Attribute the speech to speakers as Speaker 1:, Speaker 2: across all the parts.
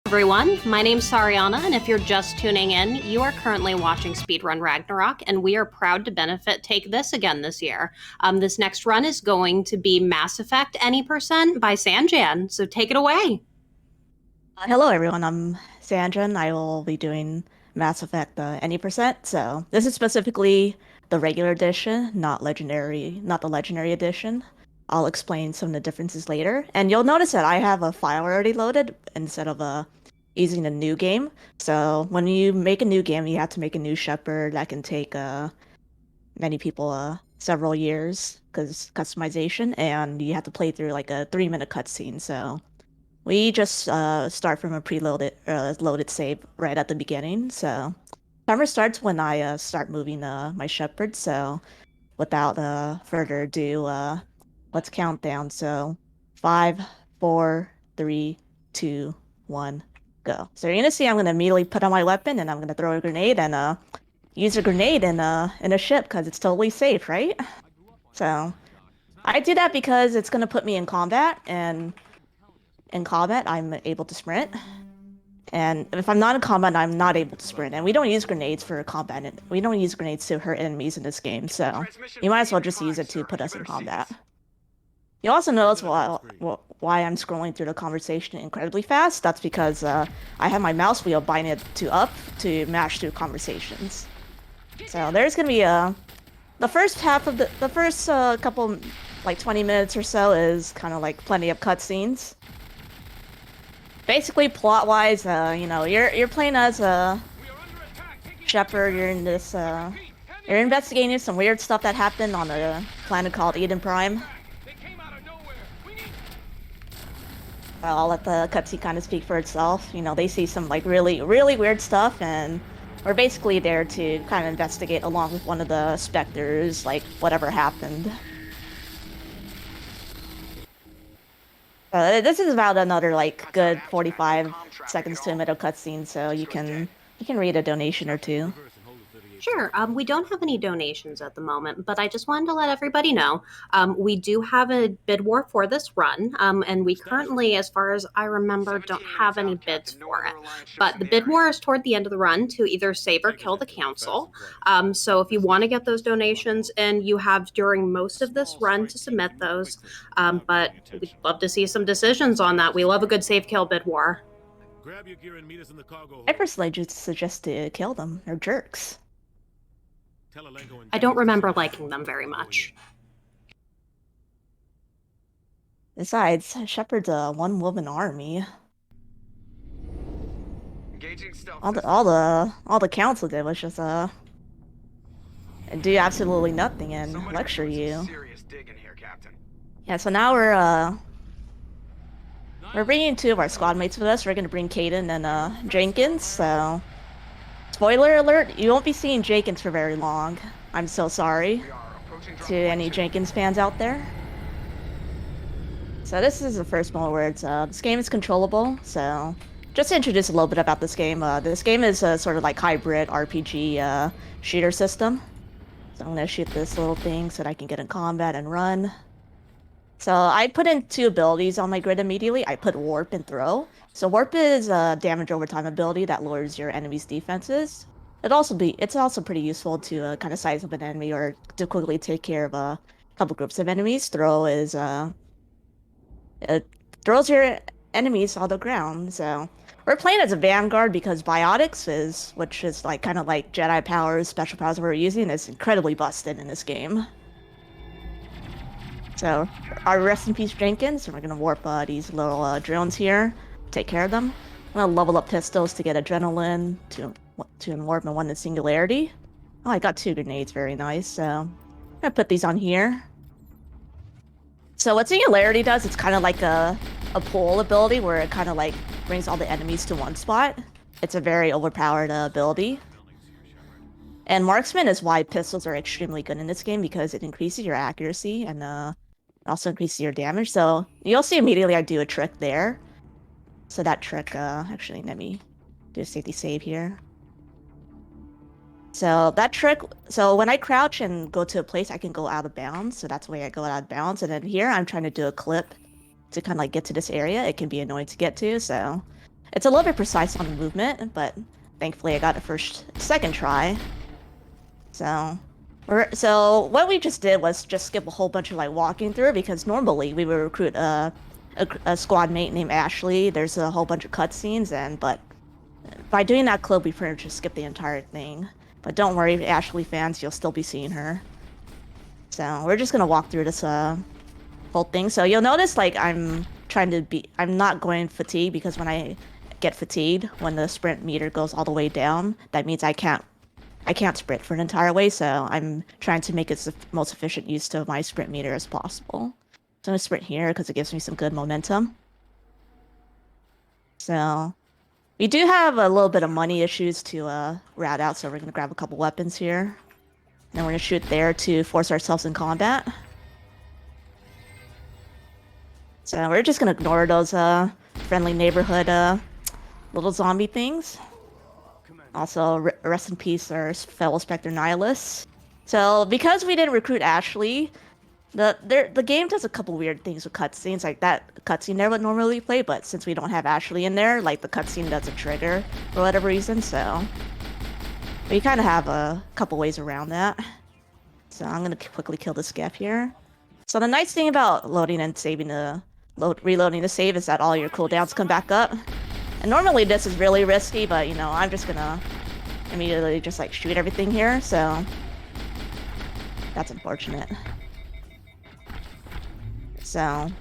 Speaker 1: Everyone, my name's Sariana, and if you're just tuning in, you are currently watching Speedrun Ragnarok, and we are proud to benefit Take This again this year. This next run is going to be Mass Effect Any Percent by Sanjan, so take it away.
Speaker 2: Hello everyone, I'm Sanjan. I will be doing Mass Effect Any Percent. So this is specifically the regular edition, not the legendary edition. I'll explain some of the differences later. And you'll notice that I have a file already loaded instead of using a new game. So when you make a new game, you have to make a new Shepard. That can take many people several years because customization, and you have to play through like a 3-minute cutscene. So we just start from a preloaded loaded save right at the beginning. So timer starts when I start moving my Shepard. So without further ado, let's count down. So 5, 4, 3, 2, 1, go. So you're gonna see I'm gonna immediately put on my weapon and I'm gonna throw a grenade and use a grenade in a ship because it's totally safe, right? So I do that because it's gonna put me in combat, and in combat I'm able to sprint. And if I'm not in combat, I'm not able to sprint. And we don't use grenades for combat. We don't use grenades to hurt enemies in this game, so you might as well just use it to put us in combat. You also notice why I'm scrolling through the conversation incredibly fast. That's because I have my mouse wheel binding it to up to match through conversations. So there's gonna be the first half of the first couple, like 20 minutes or so, is kind of like plenty of cutscenes. Basically, plot-wise, you know, you're playing as a Shepard. You're in this, you're investigating some weird stuff that happened on a planet called Eden Prime. I'll let the cutscene kind of speak for itself. You know, they see some like really weird stuff, and we're basically there to kind of investigate along with one of the Spectres, like whatever happened. This is about another like good 45 seconds to a minute cutscene, so you can read a donation or two.
Speaker 1: Sure. We don't have any donations at the moment, but I just wanted to let everybody know we do have a bid war for this run, and we currently, as far as I remember, don't have any bids for it. But the bid war is toward the end of the run to either save or kill the council. So if you want to get those donations in, you have during most of this run to submit those. But we'd love to see some decisions on that. We love a good save kill bid war.
Speaker 2: I personally just suggest to kill them. They're jerks.
Speaker 1: I don't remember liking them very much.
Speaker 2: Besides, Shepard's a one-woman army. All the council did was just do absolutely nothing and lecture you. Yeah, so now we're bringing two of our squad mates with us. We're gonna bring Caden and Jenkins. So spoiler alert, you won't be seeing Jenkins for very long. I'm so sorry to any Jenkins fans out there. So this is the first moment where it's this game is controllable. So just to introduce a little bit about this game is a sort of like hybrid RPG shooter system. So I'm gonna shoot this little thing so that I can get in combat and run. So I put in two abilities on my grid immediately. I put Warp and Throw. So Warp is a damage over time ability that lowers your enemy's defenses. It's also pretty useful to kind of size up an enemy or to quickly take care of a couple groups of enemies. It throws your enemies on the ground. So we're playing as a Vanguard because Biotics which is like kind of like Jedi powers, special powers we're using, is incredibly busted in this game. So, our rest in peace Jenkins, and we're gonna warp these little drones here, take care of them. I'm gonna level up pistols to get adrenaline, to warp and one in singularity. Oh, I got two grenades, very nice. So, I'm gonna put these on here. So what singularity does, it's kind of like a pull ability where it kind of like brings all the enemies to one spot. It's a very overpowered ability. And marksman is why pistols are extremely good in this game because it increases your accuracy and also increases your damage. So you'll see immediately I do a trick there. So that trick, actually, let me do a safety save here. So that trick, so when I crouch and go to a place, I can go out of bounds. So that's the way I go out of bounds. And then here I'm trying to do a clip to kind of like get to this area. It can be annoying to get to. So it's a little bit precise on the movement, but thankfully I got it second try. So what we just did was just skip a whole bunch of like walking through because normally we would recruit a squad mate named Ashley. There's a whole bunch of cutscenes but by doing that clip we pretty much just skip the entire thing. But don't worry, Ashley fans, you'll still be seeing her. So we're just gonna walk through this whole thing. So you'll notice like I'm not going fatigued because when I get fatigued, when the sprint meter goes all the way down, that means I can't sprint for an entire way, so I'm trying to make it the most efficient use of my sprint meter as possible. So I'm gonna sprint here because it gives me some good momentum. So we do have a little bit of money issues to rat out, so we're gonna grab a couple weapons here. And then we're gonna shoot there to force ourselves in combat. So we're just gonna ignore those friendly neighborhood little zombie things. Also, rest in peace our fellow Spectre nihilists. So, because we didn't recruit Ashley, the game does a couple weird things with cutscenes. Like, that cutscene there would normally play, but since we don't have Ashley in there, like, the cutscene doesn't trigger for whatever reason, so... We kind of have a couple ways around that. So, I'm gonna quickly kill this Geth here. So, the nice thing about loading and saving reloading the save is that all your cooldowns come back up. And normally this is really risky, but, you know, I'm just gonna immediately just, like, shoot everything here, so... That's unfortunate. So... I'm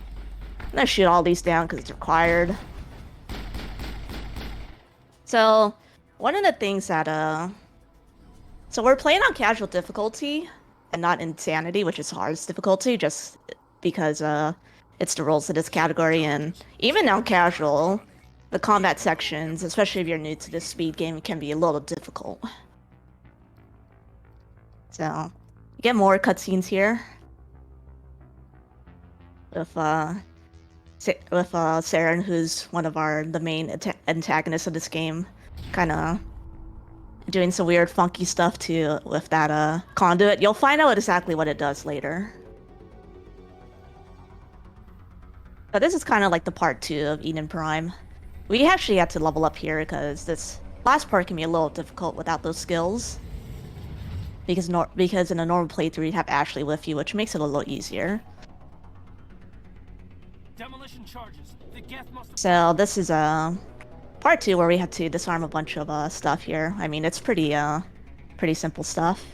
Speaker 2: gonna shoot all these down because it's required. So, one of the things that, So we're playing on casual difficulty, and not insanity, which is hardest difficulty, just because, it's the rules of this category, and even on casual... The combat sections, especially if you're new to this speed game, can be a little difficult. So, you get more cutscenes here. With Saren, who's one of the main antagonists of this game, kind of doing some weird funky stuff with that conduit. You'll find out exactly what it does later. But this is kind of like the part 2 of Eden Prime. We actually had to level up here because this last part can be a little difficult without those skills. Because in a normal playthrough, you have Ashley with you, which makes it a little easier.
Speaker 3: Demolition charges. The Geth must...
Speaker 2: So this is part 2 where we had to disarm a bunch of stuff here. I mean, it's pretty simple stuff.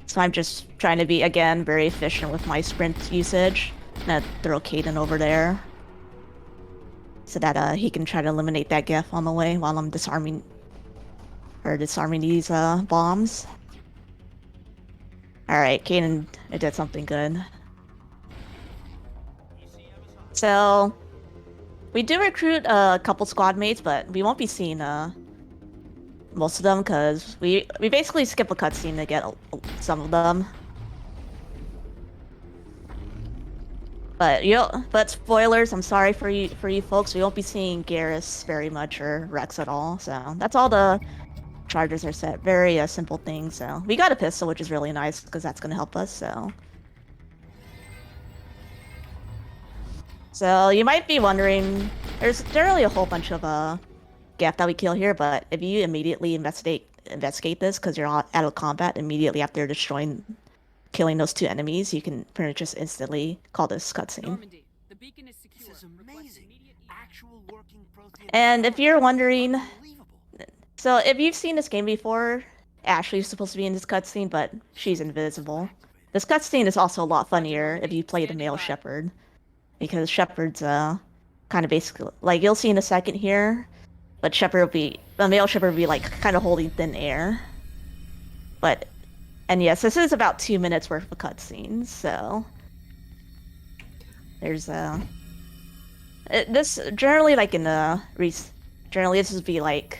Speaker 2: So I'm just trying to be, again, very efficient with my sprint usage. I'm gonna throw Caden over there. So that he can try to eliminate that Geth on the way while I'm disarming these bombs. Alright, Caden, it did something good. So we do recruit a couple squad mates, but we won't be seeing most of them because we basically skip a cutscene to get some of them. But spoilers, I'm sorry for you folks. We won't be seeing Garrus very much or Rex at all. So that's all the charges are set. Very simple things. So we got a pistol, which is really nice because that's gonna help us. So you might be wondering, there's generally a whole bunch of Geth that we kill here, but if you immediately investigate this because you're out of combat immediately after killing those 2 enemies, you can pretty much just instantly call this cutscene.
Speaker 3: This is amazing. Actual working protein...
Speaker 2: And if you're wondering, so if you've seen this game before, Ashley's supposed to be in this cutscene, but she's invisible. This cutscene is also a lot funnier if you play the male shepherd, because shepherd's kind of basically like you'll see in a second here, but the male shepherd will be like kind of holding thin air. And yes, this is about 2 minutes worth of cutscenes, so there's this generally like generally this would be like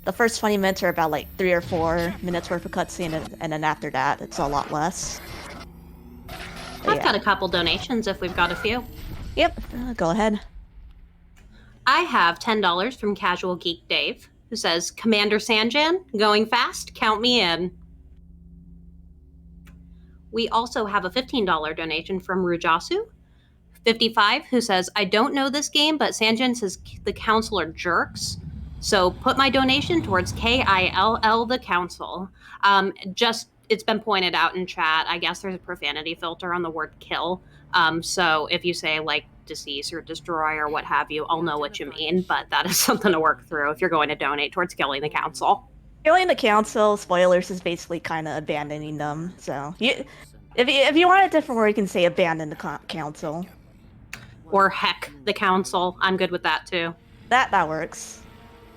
Speaker 2: the first 20 minutes are about like 3 or 4 minutes worth of cutscene, and then after that it's a lot less.
Speaker 1: I've got a couple donations if we've got a few.
Speaker 2: Yep, go ahead.
Speaker 1: I have $10 from Casual Geek Dave, who says, Commander Sanjan, going fast? Count me in. We also have a $15 donation from Rujasu, 55, who says, I don't know this game, but Sanjan says the council are jerks. So put my donation towards KILL, the council. Just, it's been pointed out in chat. I guess there's a profanity filter on the word kill. So if you say like decease or destroy or what have you, I'll know what you mean. But that is something to work through if you're going to donate towards killing the council.
Speaker 2: Killing the council, spoilers, is basically kind of abandoning them. So if you want a different word, you can say abandon the council.
Speaker 1: Or heck the council. I'm good with that too.
Speaker 2: That works.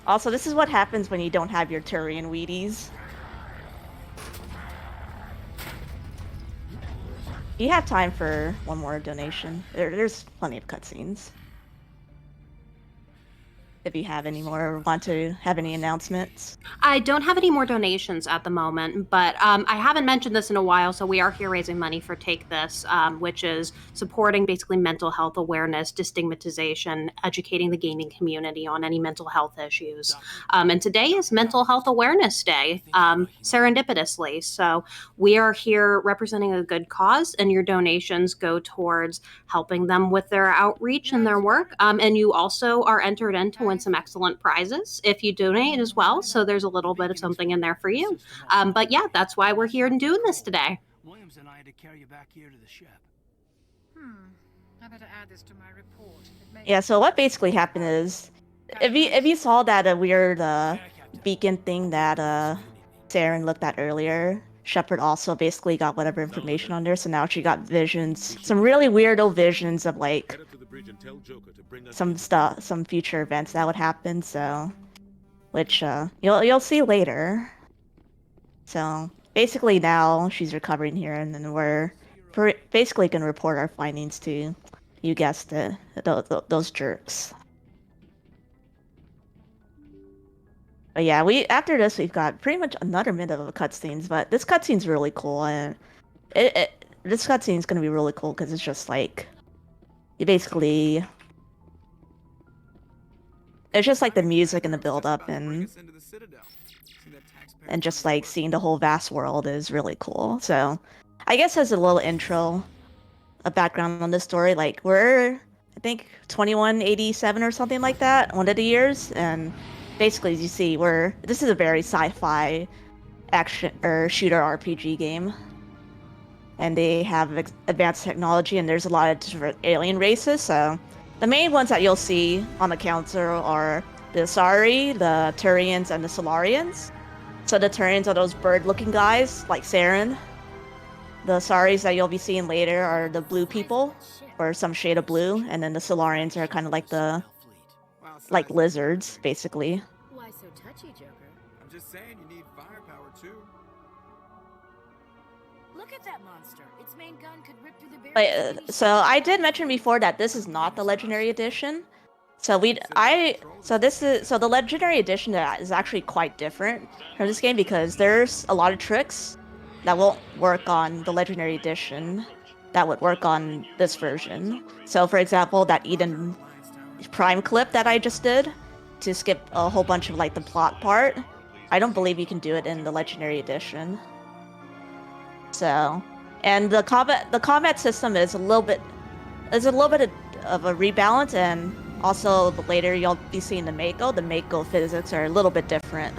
Speaker 2: Also, this is what happens when you don't have your Turian Wheaties. You have time for one more donation. There's plenty of cutscenes. If you have any more or want to have any announcements.
Speaker 1: I don't have any more donations at the moment, but I haven't mentioned this in a while, so we are here raising money for Take This, which is supporting basically mental health awareness, destigmatization, educating the gaming community on any mental health issues. And today is Mental Health Awareness Day, serendipitously. So we are here representing a good cause, and your donations go towards helping them with their outreach and their work. And you also are entered in to win some excellent prizes if you donate as well. So there's a little bit of something in there for you. But yeah, that's why we're here and doing this today.
Speaker 3: Williams and I had to carry you back here to the ship.
Speaker 4: I better add this to my report.
Speaker 2: Yeah, so what basically happened is, if you saw that weird beacon thing that Saren looked at earlier, Shepard also basically got whatever information on there, so now she got visions, some really weirdo visions of like some stuff, some future events that would happen, so which you'll see later. So basically now she's recovering here, and then we're basically gonna report our findings to, you guessed it, those jerks. But yeah, after this we've got pretty much another minute of cutscenes, but this cutscene's really cool, and this cutscene's gonna be really cool because it's just like you basically, it's just like the music and the build up and just like seeing the whole vast world is really cool. So I guess as a little intro, a background on this story, like we're I think 2187 or something like that, one of the years, and basically as you see, this is a very sci-fi action or shooter RPG game, and they have advanced technology, and there's a lot of different alien races. So the main ones that you'll see on the council are the Asari, the Turians, and the Solarians. So the Turians are those bird-looking guys like Saren. The Asaris that you'll be seeing later are the blue people, or some shade of blue, and then the Solarians are kind of like the lizards, basically.
Speaker 4: Why so touchy, Joker?
Speaker 5: I'm just saying you need firepower too.
Speaker 4: Look at that monster. Its main gun could rip through the
Speaker 2: But,
Speaker 4: barrier.
Speaker 2: so I did mention before that this is not the Legendary Edition. So the Legendary Edition is actually quite different from this game because there's a lot of tricks that won't work on the Legendary Edition that would work on this version. So for example, that Eden Prime clip that I just did to skip a whole bunch of like the plot part, I don't believe you can do it in the Legendary Edition. So, and the combat system is a little bit of a rebalance, and also later you'll be seeing the Mako. The Mako physics are a little bit different.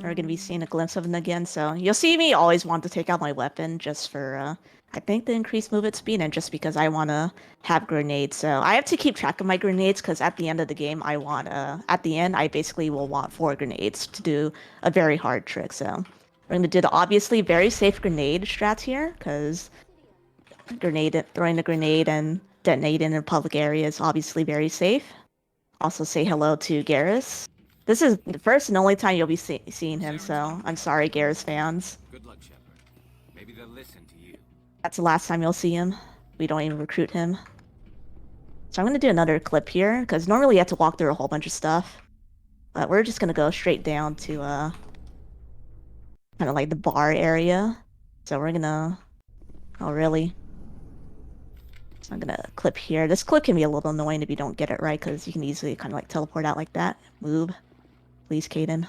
Speaker 2: We're gonna be seeing a glimpse of them again, so you'll see me always want to take out my weapon just for, I think the increased movement speed, and just because I want to have grenades. So I have to keep track of my grenades, because at the end of the game, at the end, I basically will want 4 grenades to do a very hard trick. So we're gonna do the obviously very safe grenade strats here, because throwing the grenade and detonating in a public area is obviously very safe. Also say hello to Garrus. This is the first and only time you'll be seeing him, so I'm sorry, Garrus fans.
Speaker 5: Good luck, Shepard. Maybe they'll listen to you.
Speaker 2: That's the last time you'll see him. We don't even recruit him. So I'm gonna do another clip here, because normally you have to walk through a whole bunch of stuff. But we're just gonna go straight down to, kind of like the bar area. So we're gonna... Oh, really? So I'm gonna clip here. This clip can be a little annoying if you don't get it right, because you can easily kind of like teleport out like that. Move. Please, Caden.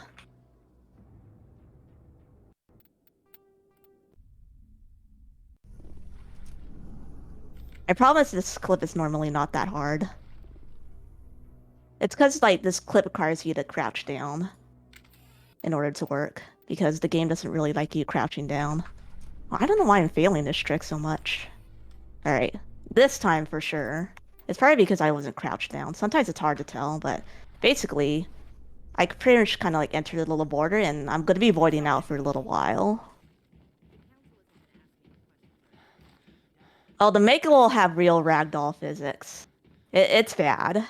Speaker 2: I promise this clip is normally not that hard. It's because, like, this clip requires you to crouch down in order to work, because the game doesn't really like you crouching down. Well, I don't know why I'm failing this trick so much. Alright, this time for sure. It's probably because I wasn't crouched down. Sometimes it's hard to tell, but basically, I could pretty much kind of like enter the little border, and I'm going to be voiding out for a little while. Oh, the Mega will have real ragdoll physics. It's bad.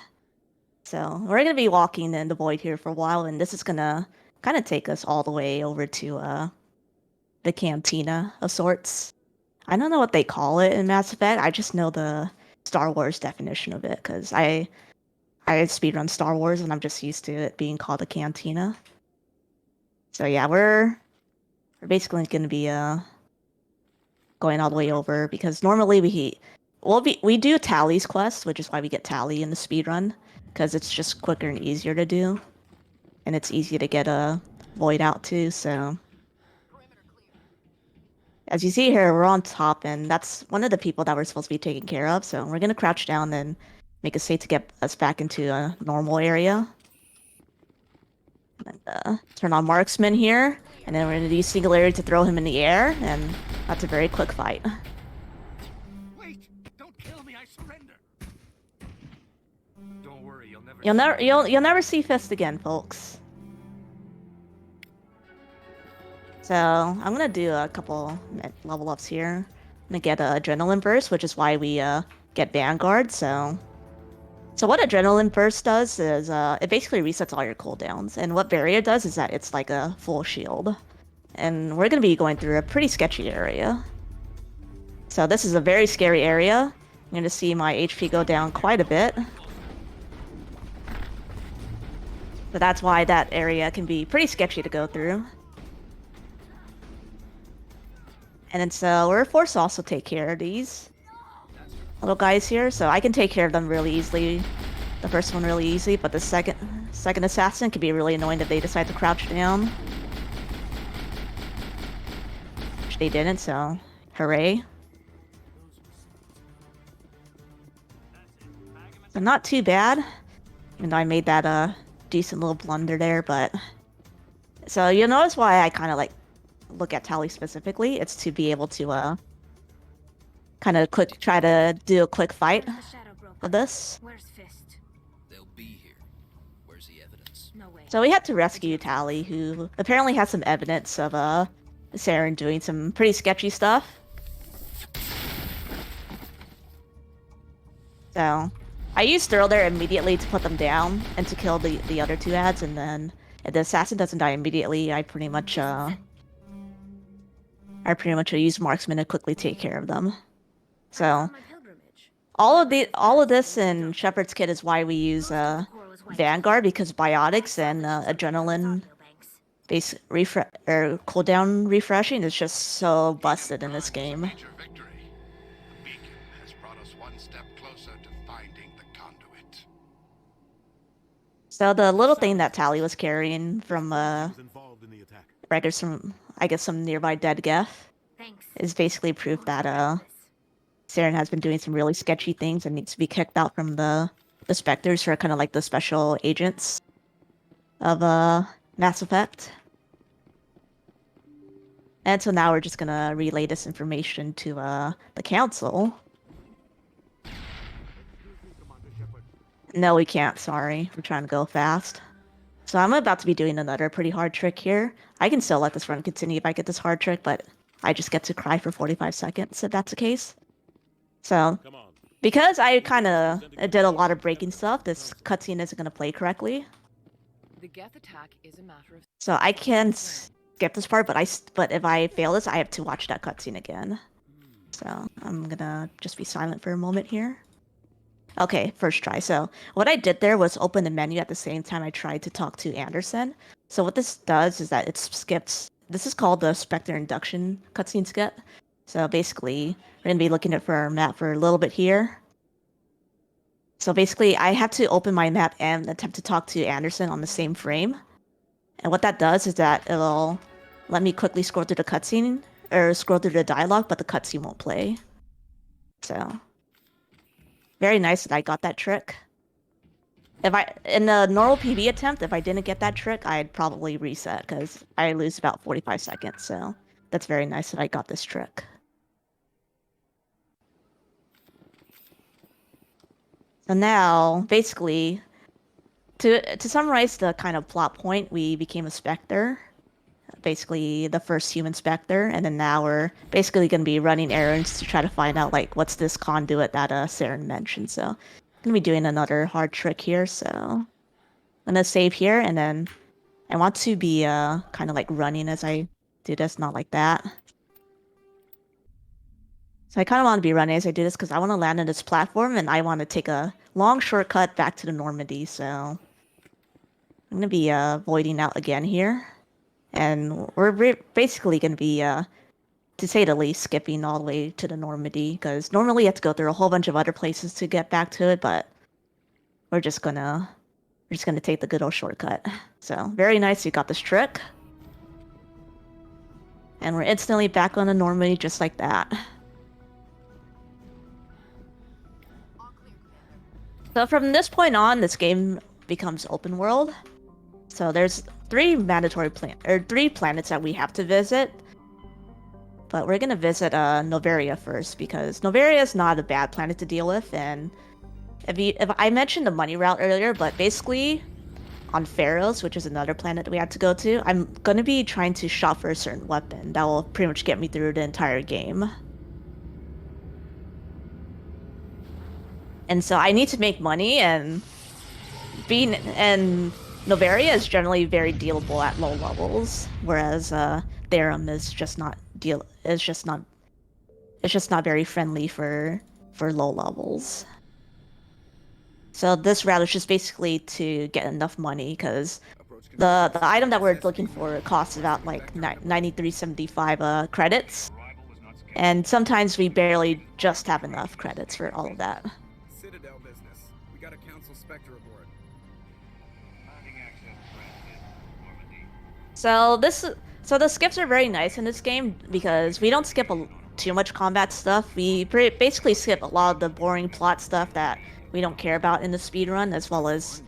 Speaker 2: So, we're going to be walking in the void here for a while, and this is going to kind of take us all the way over to the cantina of sorts. I don't know what they call it in Mass Effect. I just know the Star Wars definition of it, because I speedrun Star Wars, and I'm just used to it being called a cantina. So yeah, we're basically going to be going all the way over, because normally we do Tally's quest, which is why we get Tally in the speedrun, because it's just quicker and easier to do, and it's easy to get a void out too. So as you see here, we're on top, and that's one of the people that we're supposed to be taking care of. So we're gonna crouch down and make a save to get us back into a normal area. And turn on marksman here, and then we're gonna use singularity to throw him in the air, and that's a very quick fight.
Speaker 3: Wait! Don't kill me, I surrender!
Speaker 5: Don't worry, you'll never.
Speaker 2: You'll never see Fist again, folks. So I'm gonna do a couple level ups here. I'm gonna get a adrenaline burst, which is why we get Vanguard. So what adrenaline burst does is it basically resets all your cooldowns, and what barrier does is that it's like a full shield. And we're gonna be going through a pretty sketchy area. So this is a very scary area. I'm gonna see my HP go down quite a bit. So that's why that area can be pretty sketchy to go through. And then so we're forced to also take care of these little guys here, so I can take care of them really easily. The first one really easy, but the second assassin can be really annoying if they decide to crouch down. Which they didn't, so hooray. So not too bad, even though I made that decent little blunder there, but... So you'll notice why I kind of like look at Tally specifically. It's to be able to kind of try to do a quick fight of this.
Speaker 4: Where's Fist?
Speaker 3: They'll be here. Where's the evidence?
Speaker 4: No way.
Speaker 2: So we had to rescue Tally, who apparently has some evidence of Saren doing some pretty sketchy stuff. So I used Thrill there immediately to put them down and to kill the other two ads, and then if the assassin doesn't die immediately, I pretty much use marksman to quickly take care of them. So all of this in Shepard's kit is why we use Vanguard, because biotics and adrenaline base cooldown refreshing is just so busted in this game.
Speaker 6: Major victory. The beacon has brought us one step closer to finding the conduit.
Speaker 2: So the little thing that Tally was carrying from records from, I guess, some nearby dead Geth is basically proof that Saren has been doing some really sketchy things and needs to be kicked out from the Spectres, who are kind of like the special agents of Mass Effect. And so now we're just gonna relay this information to the Council. No, we can't, sorry. We're trying to go fast. So I'm about to be doing another pretty hard trick here. I can still let this run continue if I get this hard trick, but I just get to cry for 45 seconds if that's the case. So, because I kind of did a lot of breaking stuff, this cutscene isn't going to play correctly.
Speaker 7: The Geth attack is a matter of...
Speaker 2: So I can skip this part, but if I fail this, I have to watch that cutscene again. So I'm gonna just be silent for a moment here. Okay, first try. So what I did there was open the menu at the same time I tried to talk to Anderson. So what this does is that it skips... This is called the Spectre Induction cutscene skip. So basically, we're going to be looking at for our map for a little bit here. So basically, I have to open my map and attempt to talk to Anderson on the same frame. And what that does is that it'll let me quickly scroll through the cutscene, or scroll through the dialogue, but the cutscene won't play. So very nice that I got that trick. If I in the normal PB attempt, if I didn't get that trick, I'd probably reset because I lose about 45 seconds. So that's very nice that I got this trick. So now, basically, to summarize the kind of plot point, we became a Spectre, basically the first human Spectre, and then now we're basically going to be running errands to try to find out like what's this conduit that Saren mentioned. So I'm gonna be doing another hard trick here. So I'm gonna save here, and then I want to be kind of like running as I do this, not like that. So I kind of want to be running as I do this because I want to land on this platform and I want to take a long shortcut back to the Normandy. So I'm gonna be voiding out again here, and we're basically gonna be to say the least skipping all the way to the Normandy because normally you have to go through a whole bunch of other places to get back to it, but we're just gonna take the good old shortcut. So very nice, you got this trick. And we're instantly back on the Normandy just like that. So from this point on, this game becomes open world. So there's three planets that we have to visit. But we're gonna visit Noveria first because Noveria is not a bad planet to deal with. And if I mentioned the money route earlier, but basically on Pharos, which is another planet that we had to go to, I'm gonna be trying to shop for a certain weapon that will pretty much get me through the entire game. And so I need to make money, and Noveria is generally very dealable at low levels, whereas Therum is just not very friendly for low levels. So this route is just basically to get enough money because the item that we're looking for costs about like 93.75 credits, and sometimes we barely just have enough credits for all of that.
Speaker 5: Citadel business. We got a council Spectre aboard.
Speaker 2: So the skips are very nice in this game because we don't skip too much combat stuff. We basically skip a lot of the boring plot stuff that we don't care about in the speedrun, as well as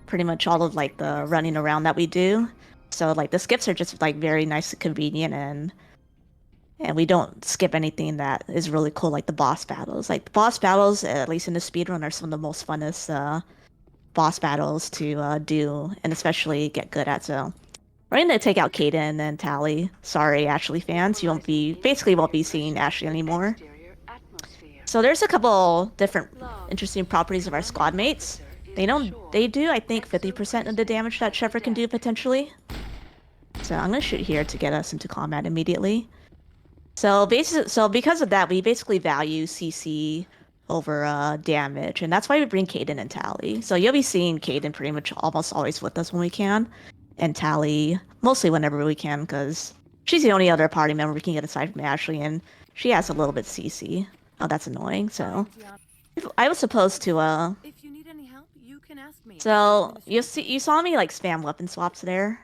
Speaker 2: pretty much all of like the running around that we do. So like the skips are just like very nice and convenient, and we don't skip anything that is really cool, like the boss battles. Like the boss battles, at least in the speedrun, are some of the most funnest boss battles to do and especially get good at. So we're gonna take out Kaden and Tally. Sorry, Ashley fans, you won't be seeing Ashley anymore. So there's a couple different interesting properties of our squad mates. They do, I think, 50% of the damage that Shepard can do potentially. So I'm gonna shoot here to get us into combat immediately. So because of that, we basically value CC over damage, and that's why we bring Kaden and Tally. So you'll be seeing Kaden pretty much almost always with us when we can, and Tally mostly whenever we can, because she's the only other party member we can get aside from Ashley, and she has a little bit CC. Oh, that's annoying. So I was supposed to
Speaker 7: If you need any help, you can ask me.
Speaker 2: So you saw me like spam weapon swaps there.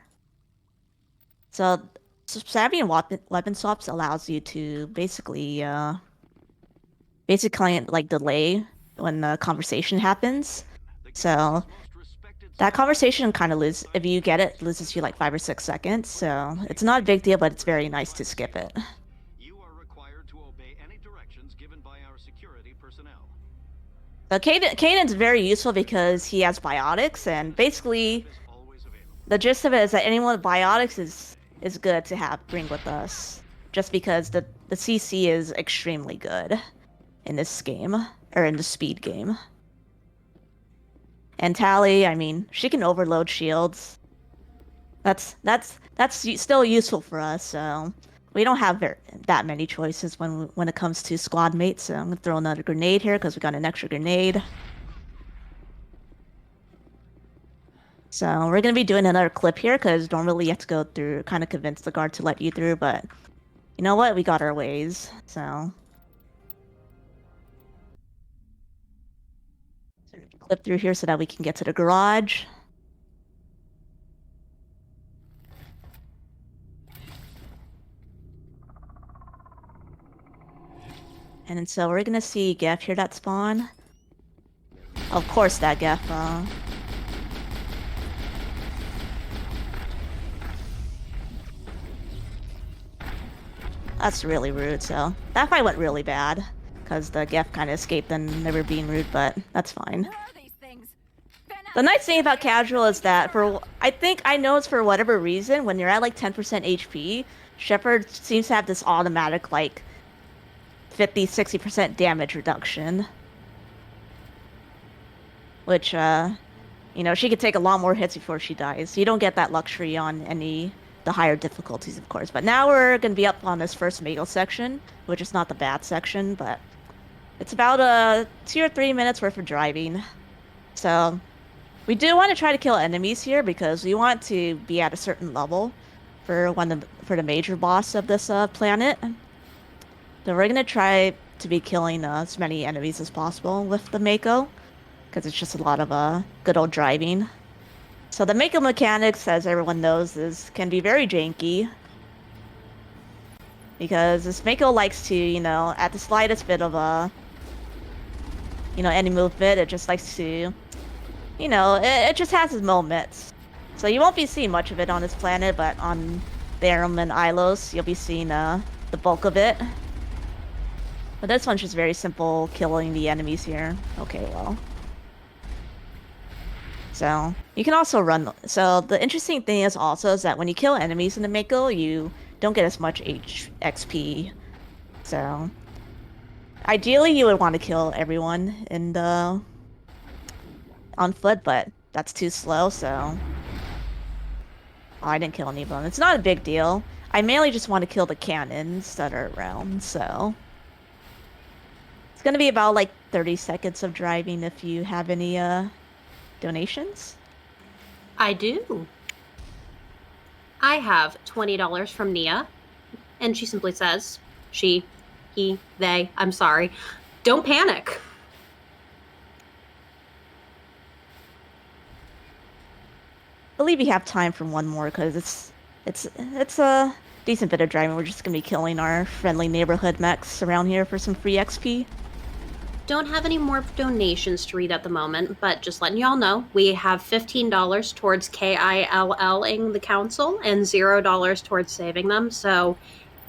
Speaker 2: So spamming weapon swaps allows you to basically like delay when the conversation happens. So that conversation kind of if you get it, loses you like 5 or 6 seconds. So it's not a big deal, but it's very nice to skip it.
Speaker 3: You are required to obey any directions given by our security personnel.
Speaker 2: So Kaden's very useful because he has biotics, and basically the gist of it is that anyone with biotics is good to bring with us, just because the CC is extremely good in this game, or in the speed game. And Tally, I mean, she can overload shields. That's still useful for us. So we don't have that many choices when it comes to squad mates. So I'm gonna throw another grenade here because we got an extra grenade. So we're gonna be doing another clip here because normally you have to go through, kind of convince the guard to let you through, but you know what? We got our ways. So clip through here so that we can get to the garage. And so we're gonna see Geth here that spawn. Of course that Geth, That's really rude, so... That fight went really bad. Because the Geth kind of escaped and never being rude, but that's fine.
Speaker 7: Where are these things?
Speaker 2: The nice thing about casual is that I know it's for whatever reason, when you're at like 10% HP, Shepard seems to have this automatic like 50-60% damage reduction. Which, you know, she could take a lot more hits before she dies. You don't get that luxury on the higher difficulties, of course. But now we're gonna be up on this first Mako section, which is not the bad section, but it's about 2 or 3 minutes worth of driving. So we do want to try to kill enemies here because we want to be at a certain level for the major boss of this planet. So we're gonna try to be killing as many enemies as possible with the Mako, because it's just a lot of good old driving. So the Mako mechanics, as everyone knows, can be very janky. Because this Mako likes to, you know, at the slightest bit of any movement, it just likes to, you know, it just has its moments. So you won't be seeing much of it on this planet, but on Therum and Ilos, you'll be seeing the bulk of it. But this one's just very simple, killing the enemies here. Okay, well. So, you can also run... So, the interesting thing is that when you kill enemies in the Mako, you don't get as much XP. So, ideally you would want to kill everyone on foot, but that's too slow, so... Oh, I didn't kill any of them. It's not a big deal. I mainly just want to kill the cannons that are around, so... It's gonna be about, like, 30 seconds of driving if you have any, donations?
Speaker 1: I do. I have $20 from Nia, and she simply says, she, he, they, I'm sorry, don't panic.
Speaker 2: I believe we have time for one more because it's a decent bit of driving. We're just gonna be killing our friendly neighborhood mechs around here for some free XP.
Speaker 1: Don't have any more donations to read at the moment, but just letting y'all know, we have $15 towards KILL-ing the council and $0 towards saving them. So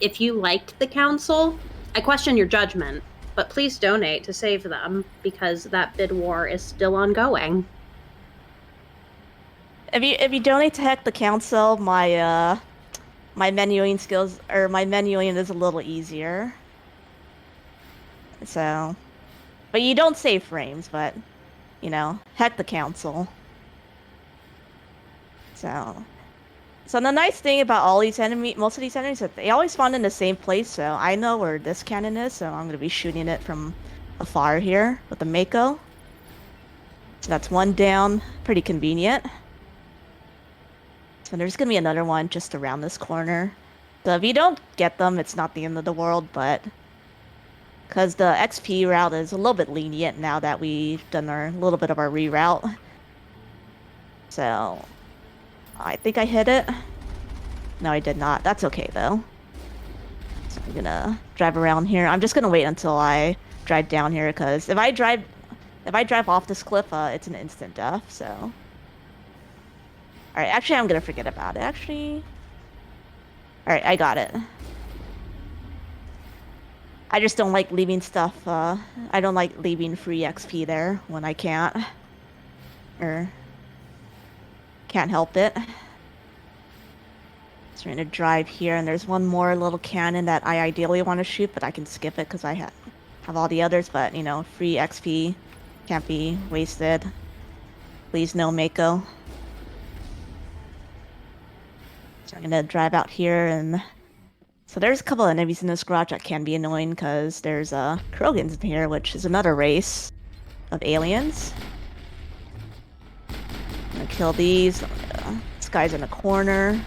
Speaker 1: if you liked the council, I question your judgment, but please donate to save them because that bid war is still ongoing.
Speaker 2: If you donate to Heck the Council, my menuing skills, or my menuing is a little easier. So... But you don't save frames, but, you know, Heck the Council. So the nice thing about most of these enemies, is that they always spawn in the same place, so I know where this cannon is, so I'm going to be shooting it from afar here with the Mako. So that's one down, pretty convenient. So there's going to be another one just around this corner. So if you don't get them, it's not the end of the world, but... Because the XP route is a little bit lenient now that we've done a little bit of our reroute. So, I think I hit it. No, I did not. That's okay, though. So I'm gonna drive around here. I'm just gonna wait until I drive down here, because if I drive off this cliff, it's an instant death, so... Alright, actually, I'm gonna forget about it. Actually... Alright, I got it. I just don't like leaving stuff, I don't like leaving free XP there when I can't. Or... Can't help it. So we're gonna drive here, and there's one more little cannon that I ideally want to shoot, but I can skip it because I have all the others, but, you know, free XP can't be wasted. Please no Mako. So I'm gonna drive out here, and... So there's a couple of enemies in this garage that can be annoying because there's Krogans in here, which is another race of aliens. I'm gonna kill these. This guy's in a corner.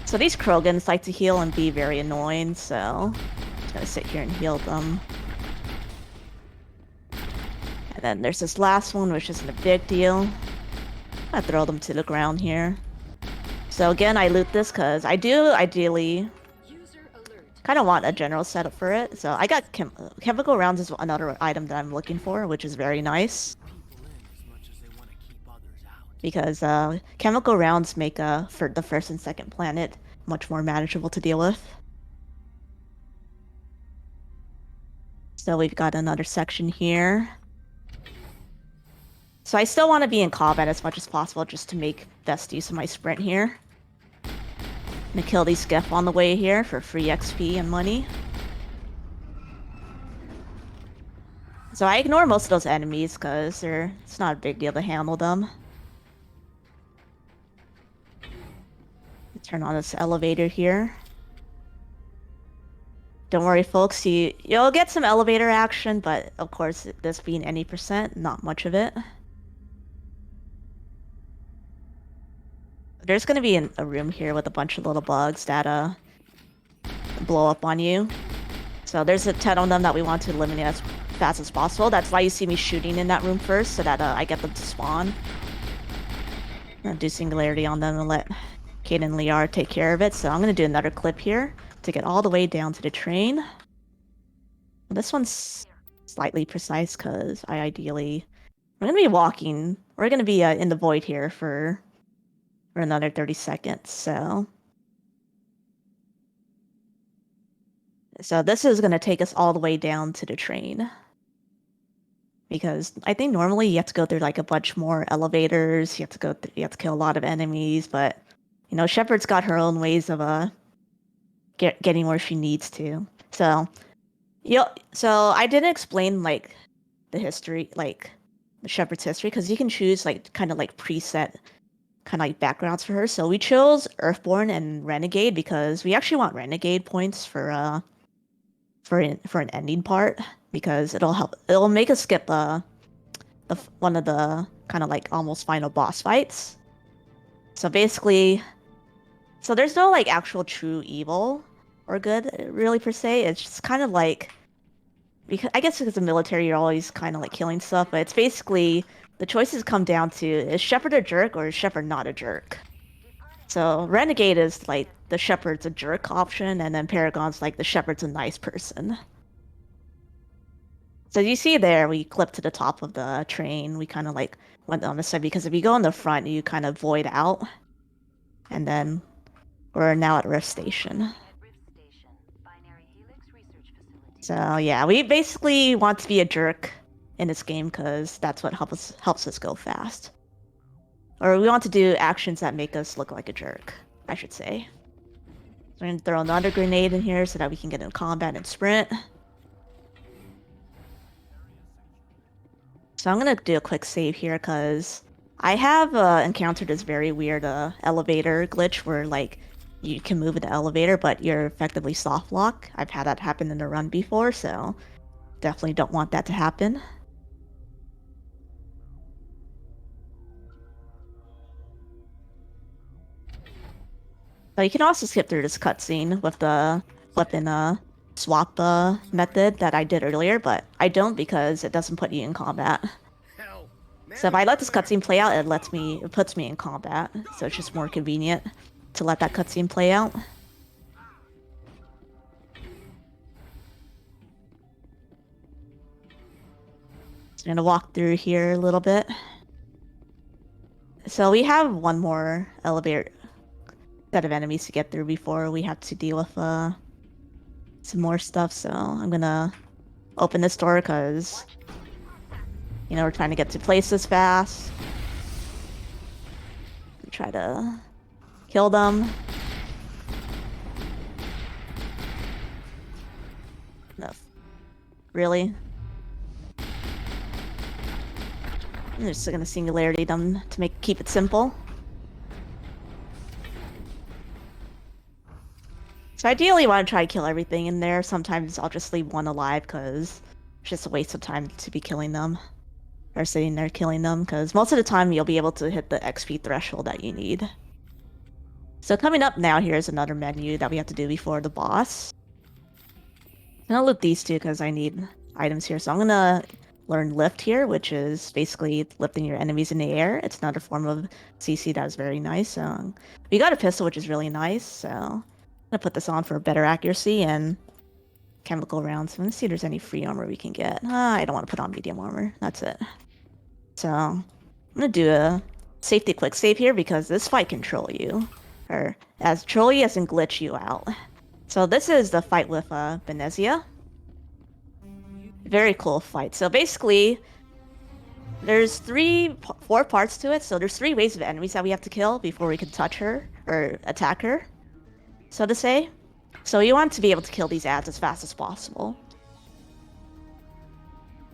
Speaker 2: So these Krogans like to heal and be very annoying, so I'm just gonna sit here and heal them. And then there's this last one, which isn't a big deal. I throw them to the ground here. So again, I loot this because I do ideally kind of want a general setup for it. So I got chemical rounds is another item that I'm looking for, which is very nice. Because chemical rounds make for the first and second planet much more manageable to deal with. So we've got another section here. So I still want to be in combat as much as possible just to make best use of my sprint here. I'm gonna kill these Skiff on the way here for free XP and money. So I ignore most of those enemies because it's not a big deal to handle them. Turn on this elevator here. Don't worry, folks. You'll get some elevator action, but of course, this being any percent, not much of it. There's gonna be a room here with a bunch of little bugs that blow up on you. So there's 10 of them that we want to eliminate as fast as possible. That's why you see me shooting in that room first, so that I get them to spawn. I'm gonna do singularity on them and let Kate and Liar take care of it. So I'm gonna do another clip here to get all the way down to the train. This one's slightly precise because we're gonna be walking. We're gonna be in the void here for another 30 seconds. So this is gonna take us all the way down to the train. Because I think normally you have to go through like a bunch more elevators. You have to kill a lot of enemies, but you know, Shepard's got her own ways of getting where she needs to. So I didn't explain like the history, like the Shepard's history, because you can choose like kind of like preset kind of like backgrounds for her. So we chose Earthborn and Renegade because we actually want Renegade points for an ending part, because it'll make us skip one of the kind of like almost final boss fights. So basically, there's no like actual true evil or good really per se. It's just kind of like, because I guess because the military, you're always kind of like killing stuff, but it's basically the choices come down to, is Shepard a jerk or is Shepard not a jerk? So Renegade is like the Shepard's a jerk option, and then Paragon's like the Shepard's a nice person. So you see there, we clipped to the top of the train. We kind of like went on the side, because if you go in the front, you kind of void out. And then we're now at Rift Station. So yeah, we basically want to be a jerk in this game because that's what helps us go fast. Or we want to do actions that make us look like a jerk, I should say. So we're gonna throw another grenade in here so that we can get in combat and sprint. So I'm gonna do a quick save here because I have encountered this very weird elevator glitch where like you can move in the elevator, but you're effectively soft lock. I've had that happen in the run before, so definitely don't want that to happen. So you can also skip through this cutscene with the flip and swap method that I did earlier, but I don't because it doesn't put you in combat. So if I let this cutscene play out, it puts me in combat. So it's just more convenient to let that cutscene play out. So I'm gonna walk through here a little bit. So we have one more elevator set of enemies to get through before we have to deal with some more stuff. So I'm gonna open this door because, you know, we're trying to get to places fast. Try to kill them. No. Really? I'm just gonna singularity them to keep it simple. So ideally you want to try to kill everything in there. Sometimes I'll just leave one alive because it's just a waste of time to be killing them. Or sitting there killing them, because most of the time you'll be able to hit the XP threshold that you need. So coming up now, here's another menu that we have to do before the boss. And I'll loot these two because I need items here. So I'm gonna learn lift here, which is basically lifting your enemies in the air. It's another form of CC that is very nice. We got a pistol, which is really nice. So gonna put this on for better accuracy and chemical rounds. Let's see if there's any free armor we can get. I don't want to put on medium armor. That's it. So I'm gonna do a safety quick save here because this fight can troll you, or as troll you as in glitch you out. So this is the fight with Venezia. Very cool fight. So basically, there's four parts to it. So there's 3 waves of enemies that we have to kill before we can touch her or attack her, so to say. So you want to be able to kill these ads as fast as possible.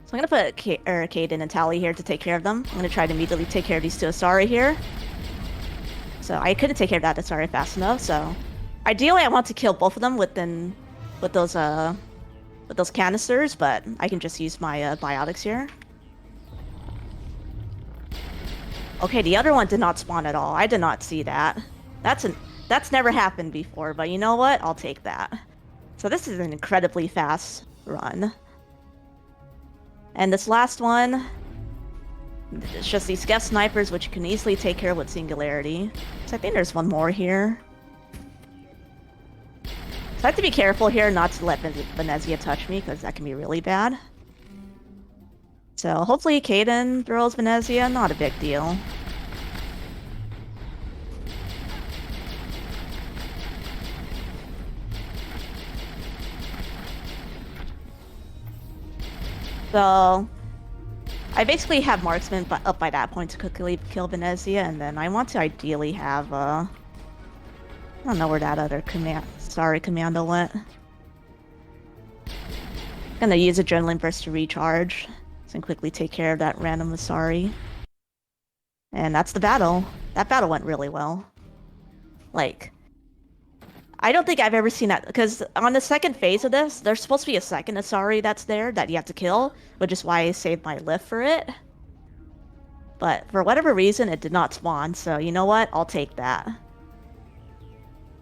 Speaker 2: So I'm gonna put Caden and Tally here to take care of them. I'm gonna try to immediately take care of these 2 Asari here. So I couldn't take care of that Asari fast enough. So ideally, I want to kill both of them with those canisters, but I can just use my biotics here. Okay, the other one did not spawn at all. I did not see that. That's never happened before, but you know what? I'll take that. So this is an incredibly fast run. And this last one, it's just these guest snipers, which you can easily take care of with Singularity. So I think there's one more here. So I have to be careful here not to let Venezia touch me, because that can be really bad. So hopefully Caden throws Venezia, not a big deal. So I basically have marksman up by that point to quickly kill Venezia, and then I want to ideally have I don't know where that other commando went. Gonna use Adrenaline Burst to recharge and quickly take care of that random Asari. And that's the battle. That battle went really well. Like, I don't think I've ever seen that, because on the second phase of this, there's supposed to be a second Asari that's there that you have to kill, which is why I saved my lift for it. But for whatever reason, it did not spawn, so you know what? I'll take that. I'm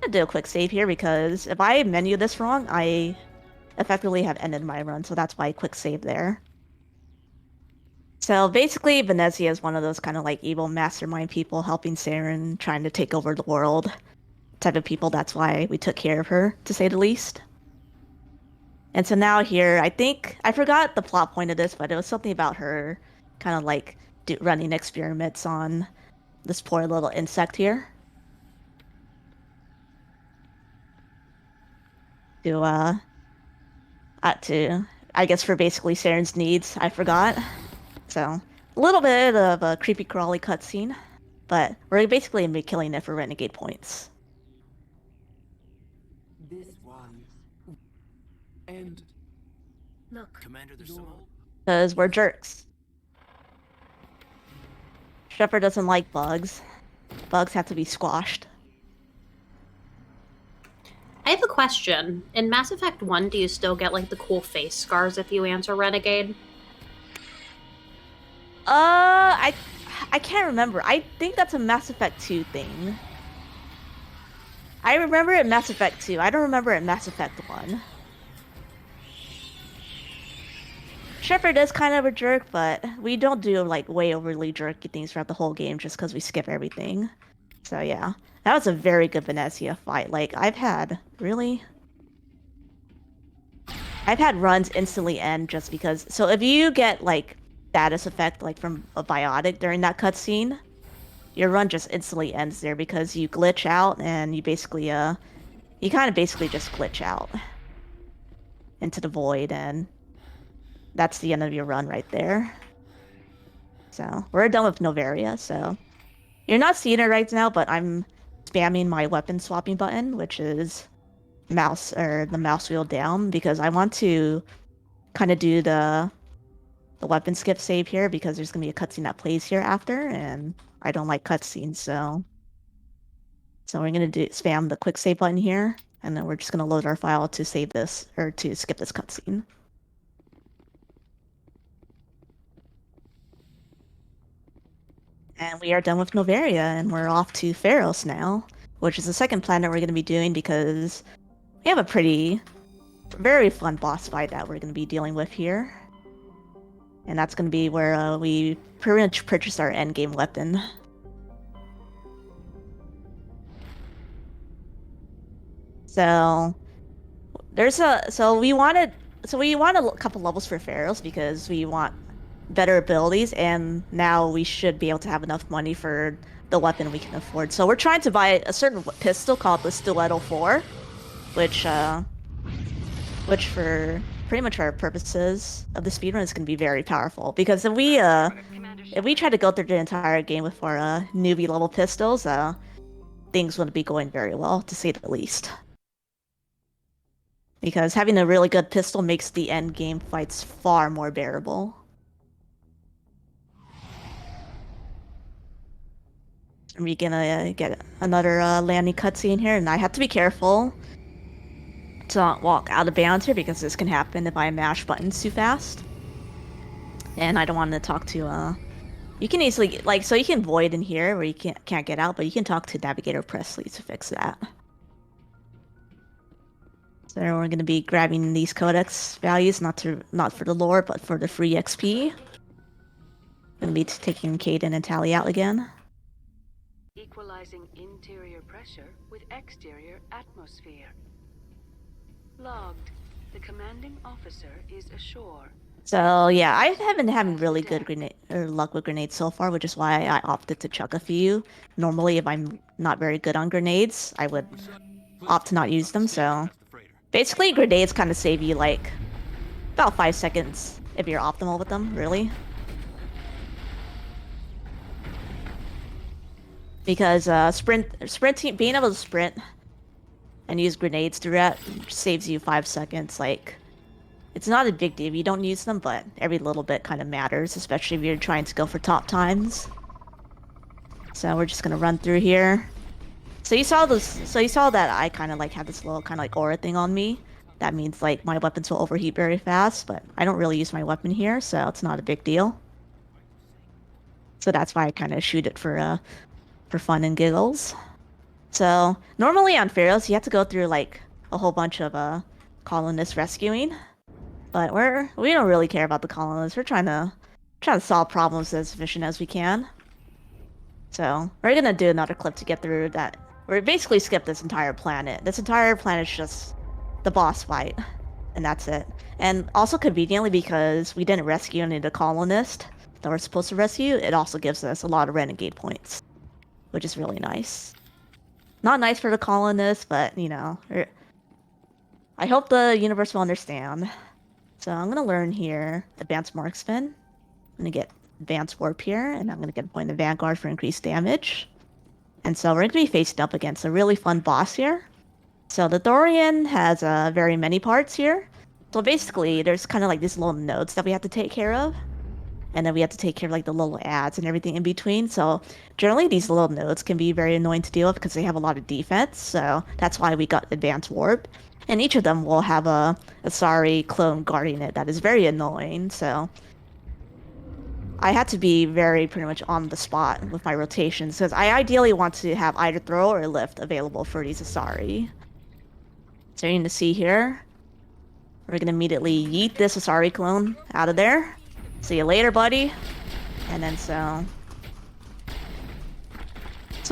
Speaker 2: gonna do a quick save here, because if I menu this wrong, I effectively have ended my run, so that's why I quick save there. So basically, Venezia is one of those kind of like evil mastermind people helping Saren, trying to take over the world type of people. That's why we took care of her, to say the least. And so now here, I think, I forgot the plot point of this, but it was something about her kind of like running experiments on this poor little insect here. To, I guess for basically Saren's needs, I forgot. So, a little bit of a creepy crawly cutscene, but we're basically gonna be killing it for renegade points.
Speaker 8: This one. And
Speaker 5: Look, Commander, there's some old...
Speaker 2: Because we're jerks. Shepard doesn't like bugs. Bugs have to be squashed.
Speaker 1: I have a question. In Mass Effect 1, do you still get like the cool face scars if you answer Renegade?
Speaker 2: I can't remember. I think that's a Mass Effect 2 thing. I remember it in Mass Effect 2. I don't remember it in Mass Effect 1. Shepard is kind of a jerk, but we don't do like way overly jerky things throughout the whole game just because we skip everything. So yeah, that was a very good Venezia fight. Like I've had runs instantly end just because. So if you get like status effect like from a biotic during that cutscene, your run just instantly ends there because you glitch out and you basically you kind of basically just glitch out into the void, and that's the end of your run right there. So we're done with Novaria. So you're not seeing it right now, but I'm spamming my weapon swapping button, which is the mouse wheel down, because I want to kind of do the weapon skip save here, because there's gonna be a cutscene that plays here after, and I don't like cutscenes, so we're gonna spam the quick save button here, and then we're just gonna load our file to save this or to skip this cutscene. And we are done with Novaria, and we're off to Pharos now, which is the second planet we're going to be doing because we have a very fun boss fight that we're going to be dealing with here. And that's going to be where we pretty much purchase our endgame weapon. So we wanted a couple levels for Pharaohs because we want better abilities, and now we should be able to have enough money for the weapon we can afford. So we're trying to buy a certain pistol called the Stiletto 4, which for pretty much our purposes of the speedrun is going to be very powerful. Because if we try to go through the entire game with our newbie level pistols, things wouldn't be going very well, to say the least. Because having a really good pistol makes the end game fights far more bearable. We're gonna get another landing cutscene here, and I have to be careful to not walk out of bounds here because this can happen if I mash buttons too fast. And I don't want to talk to you can easily so you can void in here where you can't get out, but you can talk to Navigator Presley to fix that. So we're gonna be grabbing these codex values, not for the lore, but for the free XP. Gonna be taking Caden and Tally out again.
Speaker 7: Equalizing interior pressure with exterior atmosphere. Logged. The commanding officer is ashore.
Speaker 2: So yeah, I haven't having really good luck with grenades so far, which is why I opted to chuck a few. Normally, if I'm not very good on grenades, I would opt to not use them. So basically, grenades kind of save you like about 5 seconds if you're optimal with them, really. Because sprinting, being able to sprint and use grenades throughout saves you 5 seconds. Like, it's not a big deal if you don't use them, but every little bit kind of matters, especially if you're trying to go for top times. So we're just gonna run through here. So you saw that I kind of like have this little kind of like aura thing on me. That means like my weapons will overheat very fast, but I don't really use my weapon here, so it's not a big deal. So that's why I kind of shoot it for fun and giggles. So normally on Pharaohs, you have to go through like a whole bunch of colonists rescuing, but we don't really care about the colonists. We're trying to solve problems as efficient as we can. So we're gonna do another clip to get through that. We're basically skip this entire planet. This entire planet is just the boss fight, and that's it. And also conveniently, because we didn't rescue any of the colonists that we're supposed to rescue, it also gives us a lot of renegade points, which is really nice. Not nice for the colonists, but, you know, I hope the universe will understand. So I'm gonna learn here Advanced Marksman. I'm gonna get Advanced Warp here, and I'm gonna get a point of Vanguard for increased damage. And so we're gonna be faced up against a really fun boss here. So the Thorian has very many parts here. So basically, there's kind of like these little nodes that we have to take care of. And then we have to take care of like the little ads and everything in between. So generally these little nodes can be very annoying to deal with because they have a lot of defense. So that's why we got Advanced Warp. And each of them will have a Asari clone guarding it that is very annoying. So I had to be pretty much on the spot with my rotations because I ideally want to have either throw or lift available for these Asari. So you're going to see here, we're going to immediately yeet this Asari clone out of there. See you later, buddy. And then so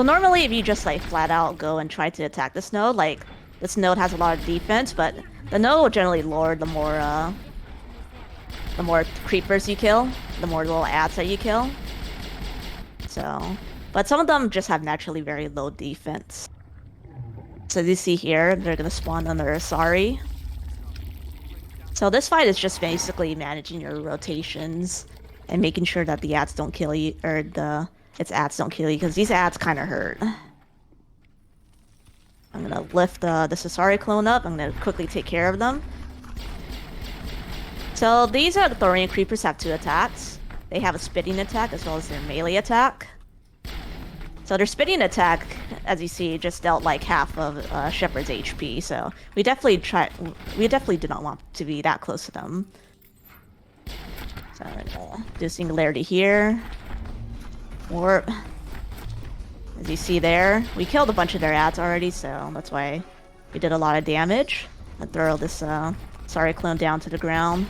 Speaker 2: normally if you just like flat out go and try to attack this node, like this node has a lot of defense, but the node will generally lure the more creepers you kill, the more little ads that you kill. So, but some of them just have naturally very low defense. So as you see here, they're gonna spawn on their Asari. So this fight is just basically managing your rotations and making sure that the ads don't kill you, or its ads don't kill you, because these ads kind of hurt. I'm gonna lift the Asari clone up. I'm gonna quickly take care of them. So these the Thorian creepers have 2 attacks. They have a spitting attack as well as their melee attack. So their spitting attack, as you see, just dealt like half of Shepard's HP. So we definitely did not want to be that close to them. So I'm gonna do Singularity here. Warp. As you see there, we killed a bunch of their ads already, so that's why we did a lot of damage. I throw this Asari clone down to the ground.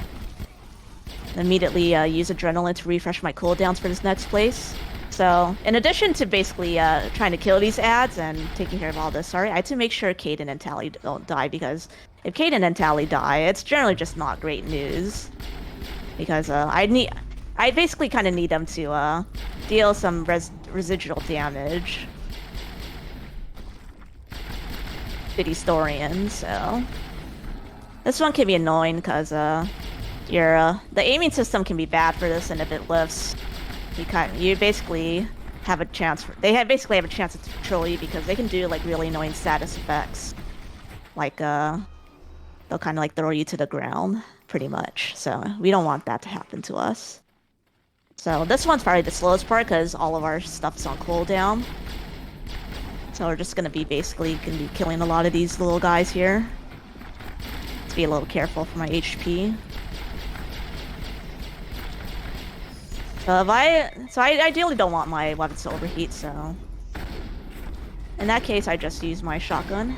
Speaker 2: Immediately use Adrenaline to refresh my cooldowns for this next place. So, in addition to basically trying to kill these ads and taking care of all this, sorry, I had to make sure Caden and Tally don't die, because if Caden and Tally die, it's generally just not great news. Because I basically kind of need them to deal some residual damage to these Thorians, so... This one can be annoying, because the aiming system can be bad for this, and if it lifts, you basically have a chance basically have a chance to control you, because they can do like really annoying status effects, like they'll kind of like throw you to the ground pretty much. So we don't want that to happen to us. So this one's probably the slowest part, because all of our stuff's on cooldown. So we're just gonna be killing a lot of these little guys here. Let's be a little careful for my HP. So I ideally don't want my weapons to overheat, so in that case I just use my shotgun.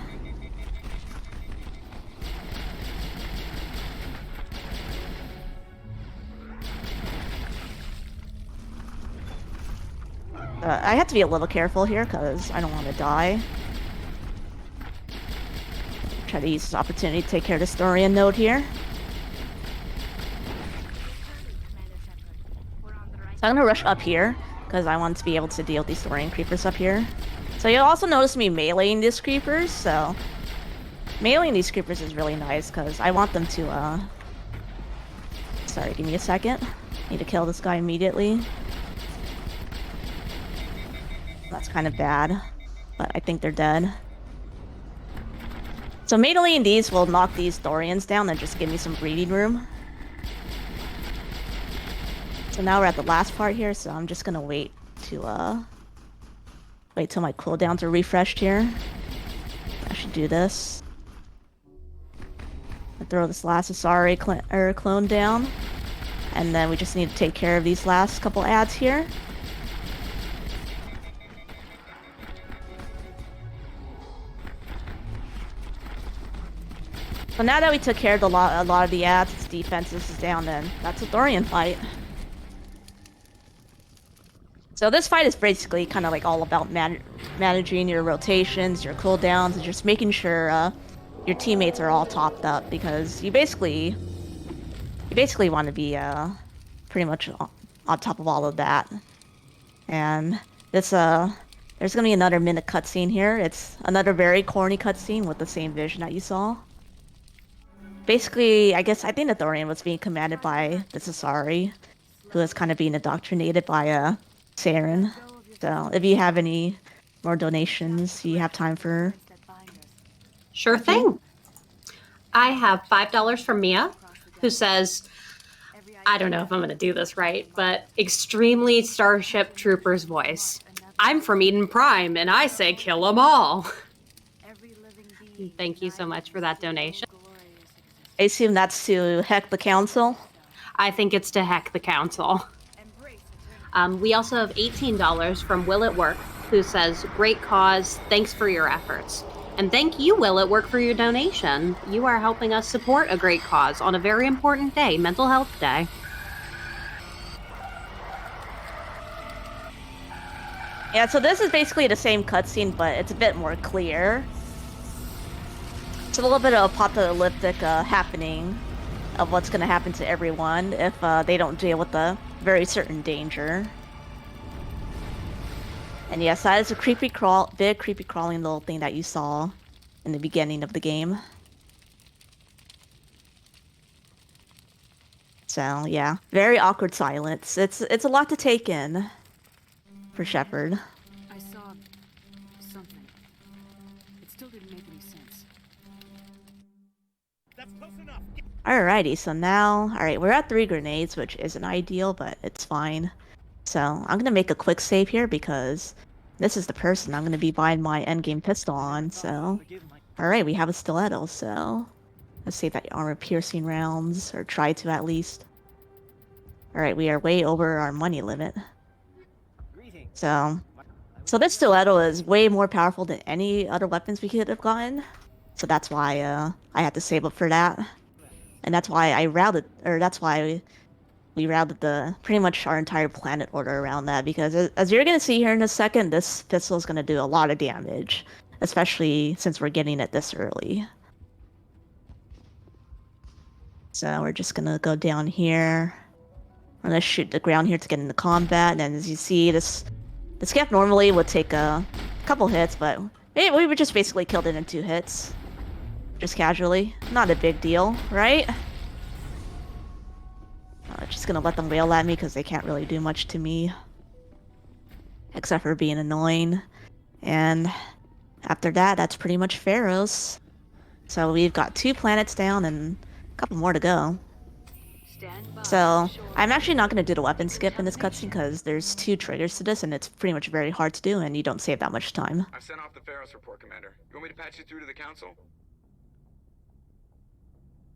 Speaker 2: I have to be a little careful here, because I don't want to die. Try to use this opportunity to take care of this Thorian node here. So I'm gonna rush up here, because I want to be able to deal with these Thorian creepers up here. So you'll also notice me meleeing these creepers, so... Meleeing these creepers is really nice, because I want them to, Sorry, give me a second. Need to kill this guy immediately. That's kind of bad, but I think they're dead. So meleeing these will knock these Thorians down and just give me some breathing room. So now we're at the last part here, so I'm just gonna wait till my cooldowns are refreshed here. I should do this. I'll throw this last Asari clone down, and then we just need to take care of these last couple ads here. So now that we took care of a lot of the ads, its defenses is down, then that's a Thorian fight. So this fight is basically kind of like all about managing your rotations, your cooldowns, and just making sure your teammates are all topped up, because you basically want to be pretty much on top of all of that. And this there's gonna be another minute cutscene here. It's another very corny cutscene with the same vision that you saw. Basically, I think the Thorian was being commanded by the Asari, who was kind of being indoctrinated by Saren. So if you have any more donations, you have time for...
Speaker 1: Sure thing. I have $5 from Mia, who says, I don't know if I'm going to do this right, but extremely Starship Troopers voice. I'm from Eden Prime, and I say kill 'em all. Thank you so much for that donation.
Speaker 2: I assume that's to heck the council?
Speaker 1: I think it's to heck the council. We also have $18 from Will at Work, who says, great cause, thanks for your efforts. And thank you, Will at Work, for your donation. You are helping us support a great cause on a very important day, Mental Health Day.
Speaker 2: Yeah, so this is basically the same cutscene, but it's a bit more clear. It's a little bit of apocalyptic happening of what's going to happen to everyone if they don't deal with a very certain danger. And yes, that is a big creepy crawling little thing that you saw in the beginning of the game. So yeah, very awkward silence. It's a lot to take in for Shepard.
Speaker 7: I saw something. It still didn't make any sense.
Speaker 5: That's close enough.
Speaker 2: Alrighty, so now, alright, we're at 3 grenades, which isn't ideal, but it's fine. So I'm gonna make a quick save here, because this is the person I'm gonna be buying my endgame pistol on, so... Alright, we have a stiletto, so... Let's save that armor-piercing rounds, or try to at least. Alright, we are way over our money limit. So this stiletto is way more powerful than any other weapons we could have gotten. So that's why I had to save up for that. And that's why we routed the pretty much our entire planet order around that because as you're gonna see here in a second, this pistol is gonna do a lot of damage, especially since we're getting it this early. So we're just gonna go down here. I'm gonna shoot the ground here to get into combat, and as you see, this cap normally would take a couple hits, but we would just basically killed it in 2 hits. Just casually. Not a big deal, right? Just gonna let them wail at me because they can't really do much to me. Except for being annoying. And after that, that's pretty much Pharaoh's. So we've got 2 planets down and a couple more to go. So I'm actually not going to do the weapon skip in this cutscene because there's 2 triggers to this and it's pretty much very hard to do and you don't save that much time.
Speaker 5: I've sent off the Pharaoh's report, Commander. You want me to patch you through to the council?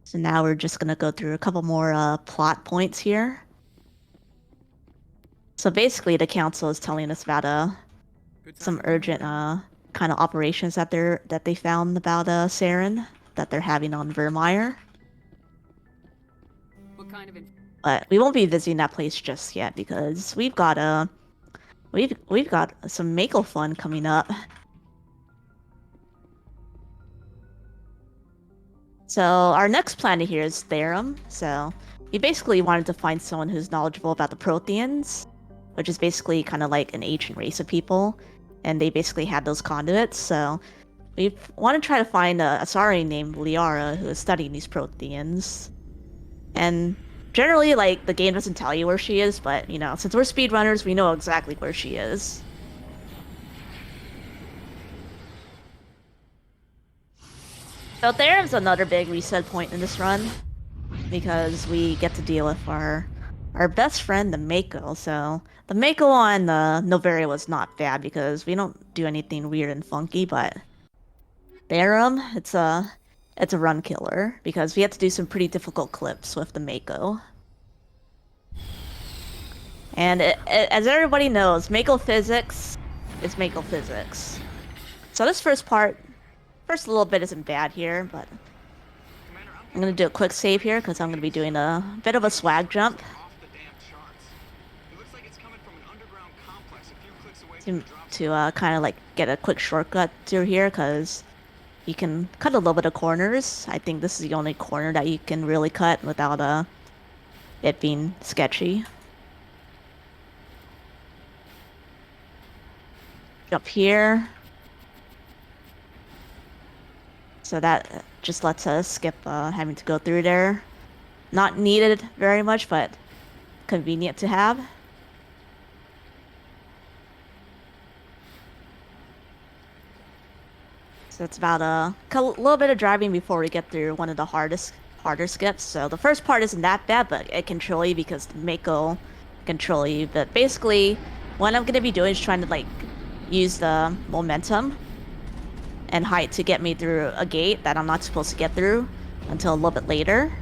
Speaker 2: So now we're just going to go through a couple more plot points here. So basically the council is telling us about some urgent kind of operations that they found about Saren that they're having on Vermeer.
Speaker 7: What kind of
Speaker 2: But we won't be visiting that place just yet because we've got some Mako fun coming up. So our next planet here is Therum. So we basically wanted to find someone who's knowledgeable about the Protheans, which is basically kind of like an ancient race of people, and they basically had those conduits. So we want to try to find a Asari named Liara who is studying these Protheans. And generally, like, the game doesn't tell you where she is, but, you know, since we're speedrunners, we know exactly where she is. So there's another big reset point in this run, because we get to deal with our best friend, the Mako. So the Mako on Noveria was not bad, because we don't do anything weird and funky, but Therum, it's a run killer, because we had to do some pretty difficult clips with the Mako. And as everybody knows, Mako physics is Mako physics. So this first little bit isn't bad here, but I'm going to do a quick save here, because I'm going to be doing a bit of a swag jump. To kind of like get a quick shortcut through here, because you can cut a little bit of corners. I think this is the only corner that you can really cut without it being sketchy. Jump here. So that just lets us skip having to go through there. Not needed very much, but convenient to have. So it's about a little bit of driving before we get through one of the harder skips. So the first part isn't that bad, but it can troll you because the Mako can troll you. But basically, what I'm going to be doing is trying to like use the momentum and height to get me through a gate that I'm not supposed to get through until a little bit later.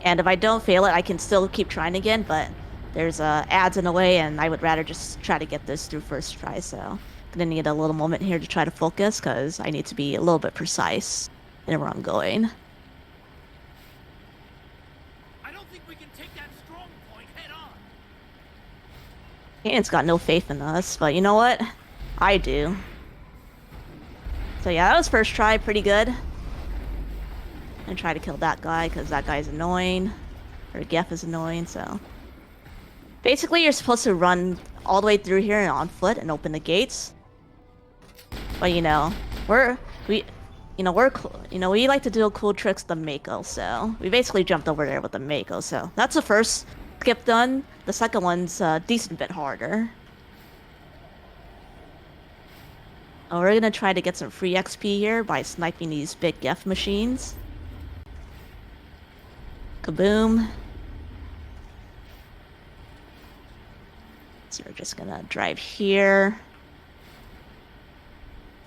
Speaker 2: And if I don't fail it, I can still keep trying again, but there's ads in the way, and I would rather just try to get this through first try, so I'm gonna need a little moment here to try to focus, because I need to be a little bit precise in where I'm going.
Speaker 8: I don't think we can take that strong point head on.
Speaker 2: It's got no faith in us, but you know what? I do. So yeah, that was first try, pretty good. And try to kill that guy, because that guy's annoying. Or Geth is annoying, so. Basically, you're supposed to run all the way through here and on foot and open the gates. But you know, we like to do cool tricks with the Mako, so we basically jumped over there with the Mako. So that's the first skip done. The second one's a decent bit harder. We're gonna try to get some free XP here by sniping these big Geth machines. Kaboom. So we're just gonna drive here.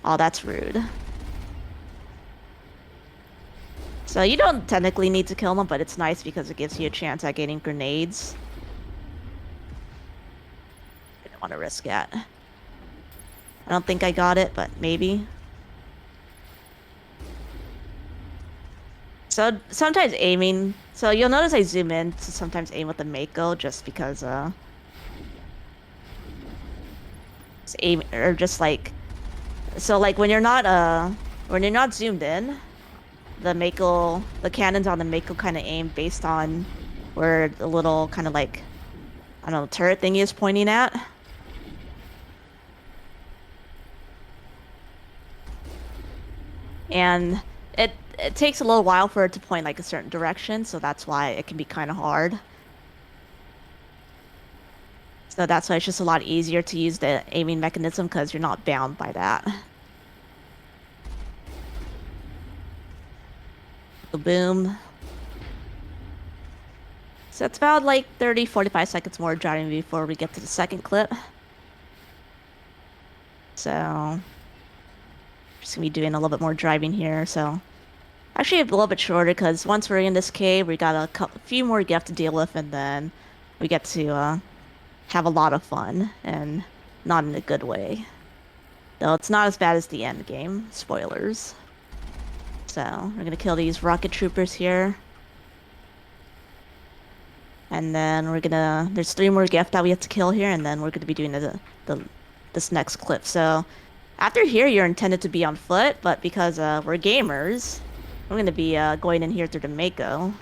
Speaker 2: Oh, that's rude. So you don't technically need to kill them, but it's nice because it gives you a chance at getting grenades. I don't want to risk it. I don't think I got it, but maybe. So sometimes aiming. So you'll notice I zoom in to sometimes aim with the Mako just because just aim or just like so like when you're not zoomed in, the cannons on the Mako kind of aim based on where the little kind of like I don't know turret thingy is pointing at. And it takes a little while for it to point like a certain direction, so that's why it can be kind of hard. So that's why it's just a lot easier to use the aiming mechanism because you're not bound by that. Boom. So it's about like 30-45 seconds more driving before we get to the second clip. So just gonna be doing a little bit more driving here. So actually a little bit shorter because once we're in this cave, we got a few more gifts to deal with, and then we get to have a lot of fun, and not in a good way. Though it's not as bad as the end game. Spoilers. So we're gonna kill these rocket troopers here. And then there's 3 more gifts that we have to kill here, and then we're gonna be doing this next clip. So after here, you're intended to be on foot, but because we're gamers, we're gonna be going in here through the Mako.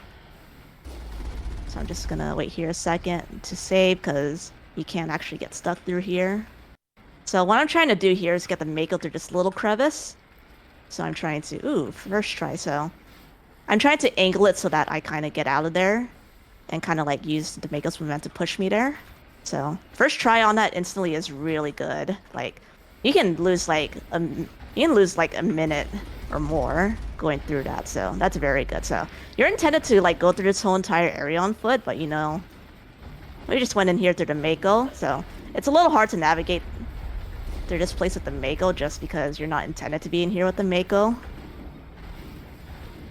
Speaker 2: So I'm just gonna wait here a second to save because you can't actually get stuck through here. So what I'm trying to do here is get the Mako through this little crevice. So I'm trying to, first try, so I'm trying to angle it so that I kind of get out of there and kind of like use the Mako's momentum to push me there. So first try on that instantly is really good. Like you can lose like a minute or more going through that, so that's very good. So you're intended to like go through this whole entire area on foot, but you know, we just went in here through the Mako, so it's a little hard to navigate through this place with the Mako just because you're not intended to be in here with the Mako.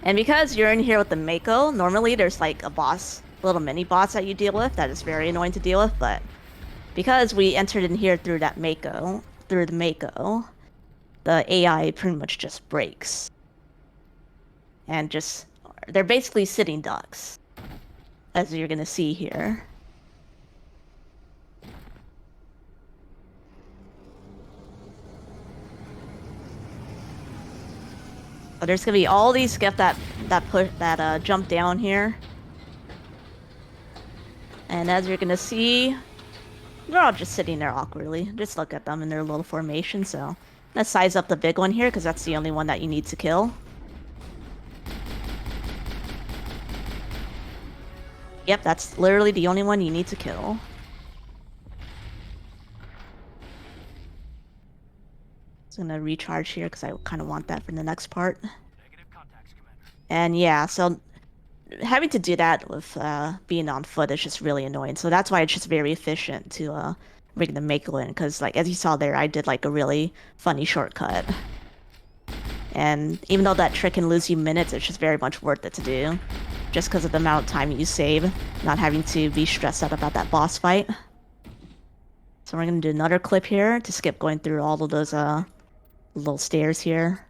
Speaker 2: And because you're in here with the Mako, normally there's like a little mini boss that you deal with that is very annoying to deal with, but because we entered in here through the Mako, the AI pretty much just breaks. And they're basically sitting ducks, as you're gonna see here. But there's gonna be all these skiff that jump down here. And as you're gonna see, they're all just sitting there awkwardly. Just look at them in their little formation, so let's size up the big one here, because that's the only one that you need to kill. Yep, that's literally the only one you need to kill. Just gonna recharge here, because I kind of want that for the next part. And yeah, so having to do that with being on foot is just really annoying. So that's why it's just very efficient to bring the Mako in, because like as you saw there, I did like a really funny shortcut. And even though that trick can lose you minutes, it's just very much worth it to do, just because of the amount of time you save, not having to be stressed out about that boss fight. So we're gonna do another clip here to skip going through all of those little stairs here.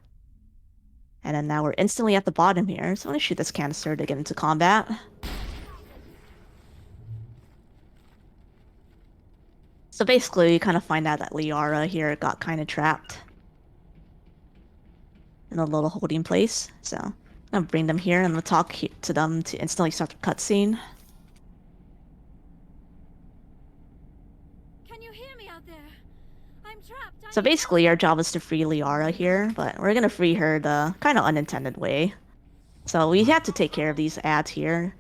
Speaker 2: And then now we're instantly at the bottom here, so I'm gonna shoot this canister to get into combat. So basically, you kind of find out that Liara here got kind of trapped in a little holding place. So I'm gonna bring them here and we'll talk to them to instantly start the cutscene.
Speaker 9: Can you hear me out there? I'm trapped.
Speaker 2: So basically, our job is to free Liara here, but we're gonna free her the kind of unintended way. So we have to take care of these ads here.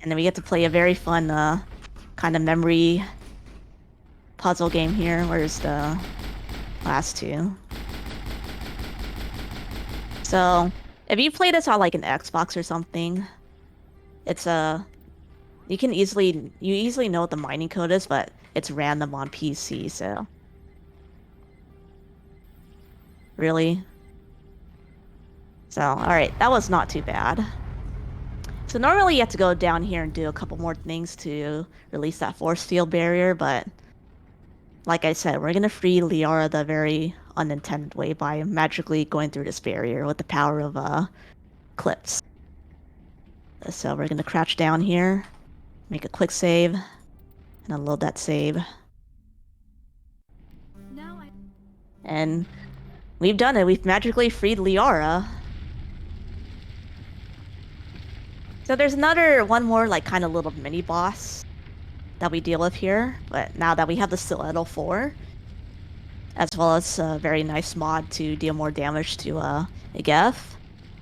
Speaker 2: And then we get to play a very fun kind of memory puzzle game here. Where's the last two? So if you play this on like an Xbox or something, it's you easily know what the mining code is, but it's random on PC, so really. So alright, that was not too bad. So normally you have to go down here and do a couple more things to release that force field barrier, but like I said, we're gonna free Liara the very unintended way by magically going through this barrier with the power of clips. So we're gonna crouch down here, make a quick save, and unload that save. And we've done it. We've magically freed Liara. So there's one more like kind of little mini boss that we deal with here, but now that we have the Stiletto 4, as well as a very nice mod to deal more damage to Igeth,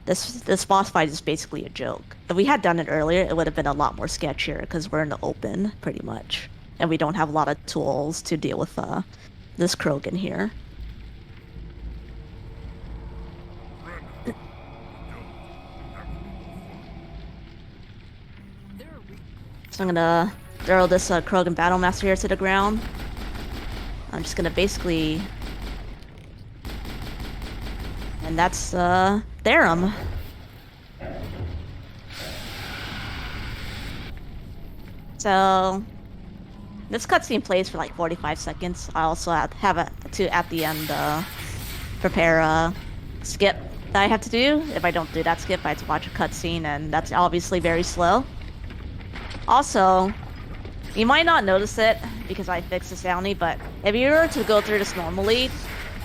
Speaker 2: this boss fight is basically a joke. If we had done it earlier, it would have been a lot more sketchier because we're in the open, pretty much, and we don't have a lot of tools to deal with this Krogan here. So I'm gonna throw this Krogan Battlemaster here to the ground. I'm just gonna basically... And that's, Therum. So... This cutscene plays for like 45 seconds. I also have to, at the end, prepare a skip that I have to do. If I don't do that skip, I have to watch a cutscene, and that's obviously very slow. Also, you might not notice it because I fixed the sounding, but if you were to go through this normally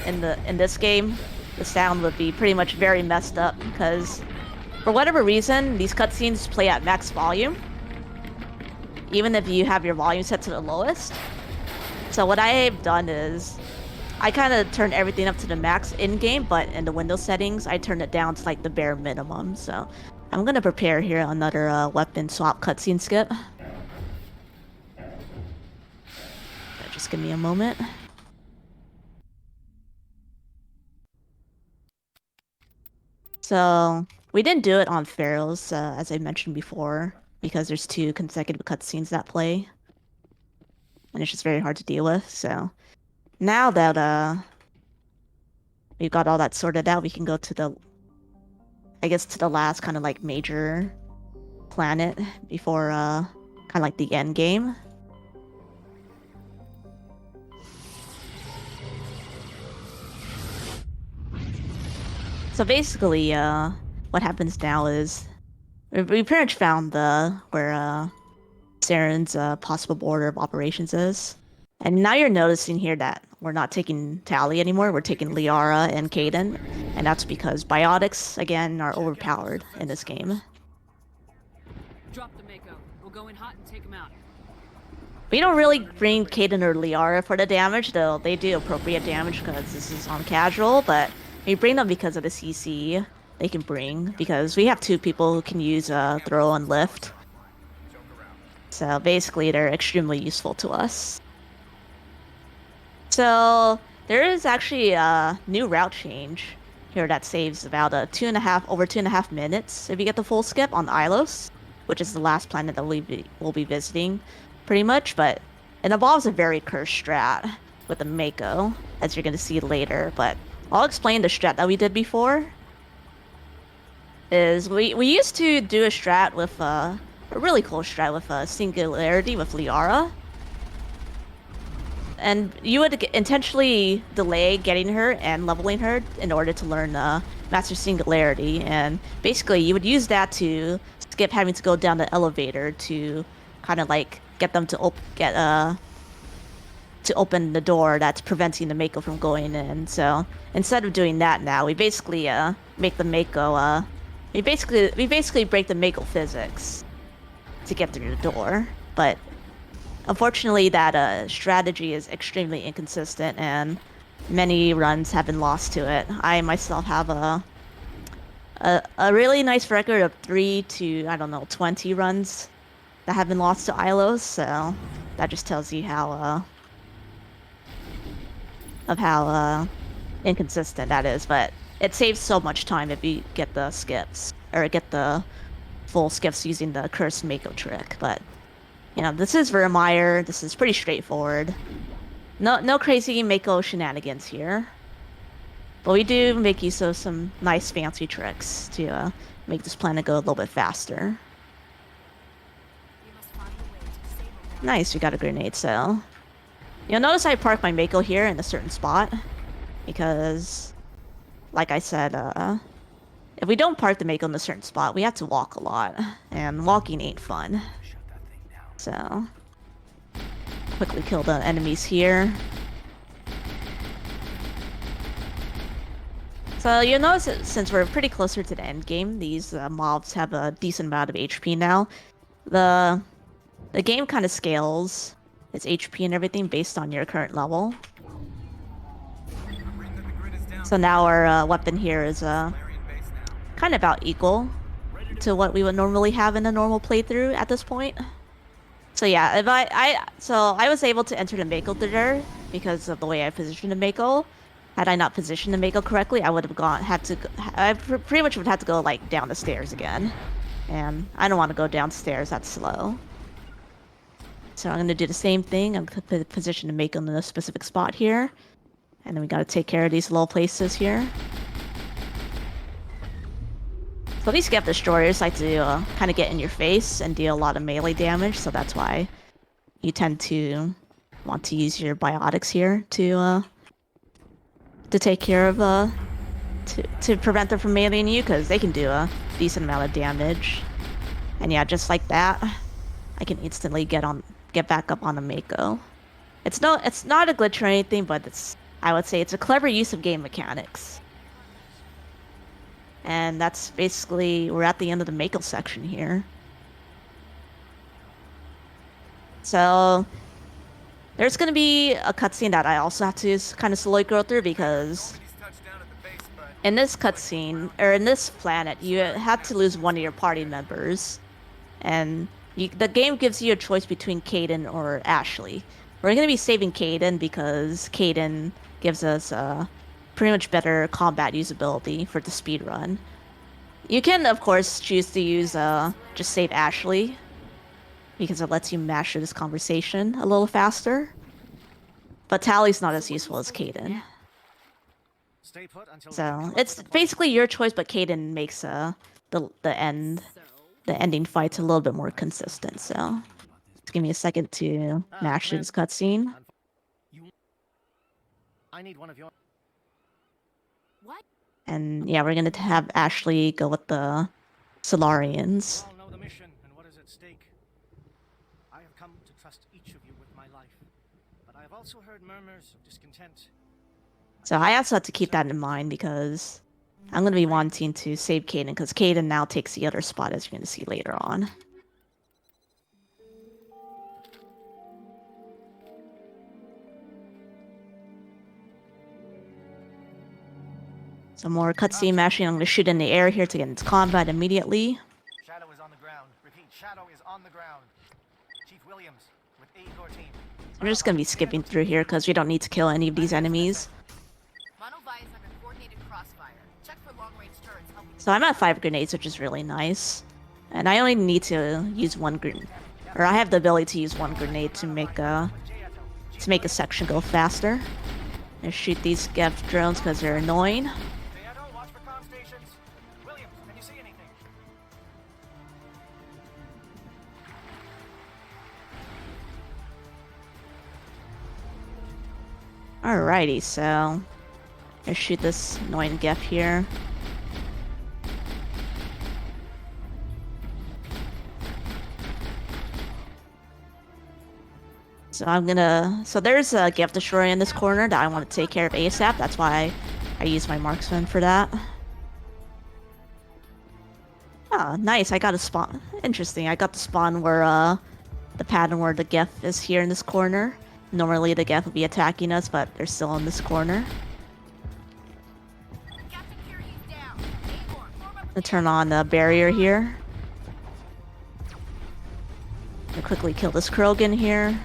Speaker 2: in this game, the sound would be pretty much very messed up because for whatever reason, these cutscenes play at max volume, even if you have your volume set to the lowest. So what I've done is I kind of turned everything up to the max in-game, but in the Windows settings, I turned it down to like the bare minimum. So I'm gonna prepare here another weapon swap cutscene skip. Just give me a moment. So we didn't do it on Pharaohs, as I mentioned before, because there's 2 consecutive cutscenes that play, and it's just very hard to deal with. So now that we've got all that sorted out, we can go to the, I guess, to the last kind of like major planet before kind of like the end game. So basically, what happens now is we pretty much found where Saren's possible border of operations is, and now you're noticing here that we're not taking Tali anymore. We're taking Liara and Kaden, and that's because biotics again are overpowered in this game.
Speaker 7: Drop the Mako. We'll go in hot and take him out.
Speaker 2: We don't really bring Kaden or Liara for the damage, though they do appropriate damage because this is on casual, but we bring them because of the CC they can bring, because we have 2 people who can use throw and lift. So basically they're extremely useful to us. So there is actually a new route change here that saves about over 2.5 minutes if you get the full skip on Ilos, which is the last planet that we'll be visiting, pretty much. But it involves a very cursed strat with the Mako, as you're going to see later. But I'll explain the strat that we did before. Is we used to do a strat with a really cool strat with Singularity with Liara. And you would intentionally delay getting her and leveling her in order to learn Master Singularity, and basically you would use that to skip having to go down the elevator to kind of like get them to open the door that's preventing the Mako from going in. So instead of doing that now, we basically make the Mako we basically break the Mako physics to get through the door. But unfortunately, that strategy is extremely inconsistent, and many runs have been lost to it. I myself have a really nice record of 3 to, I don't know, 20 runs that have been lost to Ilos, so that just tells you how inconsistent that is. But it saves so much time if you get the skips, or get the full skips using the cursed Mako trick. But you know, this is Vermeer. This is pretty straightforward. No crazy Mako shenanigans here. But we do make use of some nice fancy tricks to make this planet go a little bit faster. Nice, we got a grenade cell. You'll notice I parked my Mako here in a certain spot. because, like I said, if we don't park the Mako in a certain spot, we have to walk a lot, and walking ain't fun. So, quickly kill the enemies here. So you'll notice that since we're pretty closer to the end game, these mobs have a decent amount of HP now. The game kind of scales its HP and everything based on your current level. So now our weapon here is kind of about equal to what we would normally have in a normal playthrough at this point. So yeah, if I was able to enter the Mako through there because of the way I positioned the Mako. Had I not positioned the Mako correctly, I would have I pretty much would have to go like down the stairs again. And I don't want to go downstairs, that's slow. So I'm going to do the same thing. I'm going to position the Mako in a specific spot here. And then we got to take care of these little places here. So these Gap Destroyers like to kind of get in your face and deal a lot of melee damage, so that's why you tend to want to use your biotics here to take care of to prevent them from meleeing you, because they can do a decent amount of damage. And yeah, just like that, I can instantly get back up on the Mako. It's not a glitch or anything, but I would say it's a clever use of game mechanics. And that's basically, we're at the end of the Mako section here. So there's going to be a cutscene that I also have to kind of slowly go through, because in this cutscene, or in this planet, you have to lose one of your party members. And the game gives you a choice between Kaidan or Ashley. We're going to be saving Kaidan because Kaidan gives us pretty much better combat usability for the speedrun. You can, of course, choose to use just save Ashley, because it lets you master this conversation a little faster. But Tally's not as useful as Kaidan. So it's basically your choice, but Kaidan makes the ending fights a little bit more consistent. So just give me a second to master this cutscene.
Speaker 8: I need one of your...
Speaker 2: And yeah, we're gonna have Ashley go with the Solarians.
Speaker 8: You all know the mission and what is at stake. I have come to trust each of you with my life, but I have also heard murmurs of discontent.
Speaker 2: So I also have to keep that in mind, because I'm going to be wanting to save Kaidan, because Kaidan now takes the other spot, as you're going to see later on. Some more cutscene mashing. I'm going to shoot in the air here to get into combat immediately.
Speaker 8: Shadow is on the ground. Repeat, Shadow is on the ground. Chief Williams with A-Corps team.
Speaker 2: I'm just going to be skipping through here, because we don't need to kill any of these enemies. So I'm at 5 grenades, which is really nice. And I only need to use 1 grenade. Or I have the ability to use 1 grenade to make a section go faster. And shoot these Gev drones because they're annoying.
Speaker 8: Watch for comm stations. Williams, can you see anything?
Speaker 2: Alrighty, so let's shoot this annoying Gef here. So there's a Gef Destroyer in this corner that I want to take care of ASAP. That's why I use my marksman for that. Oh, nice. I got a spawn. Interesting. I got the spawn where, the pattern where the Gef is here in this corner. Normally the Gef would be attacking us, but they're still in this corner. I'm gonna turn on the barrier here. I'm gonna quickly kill this Krogan here.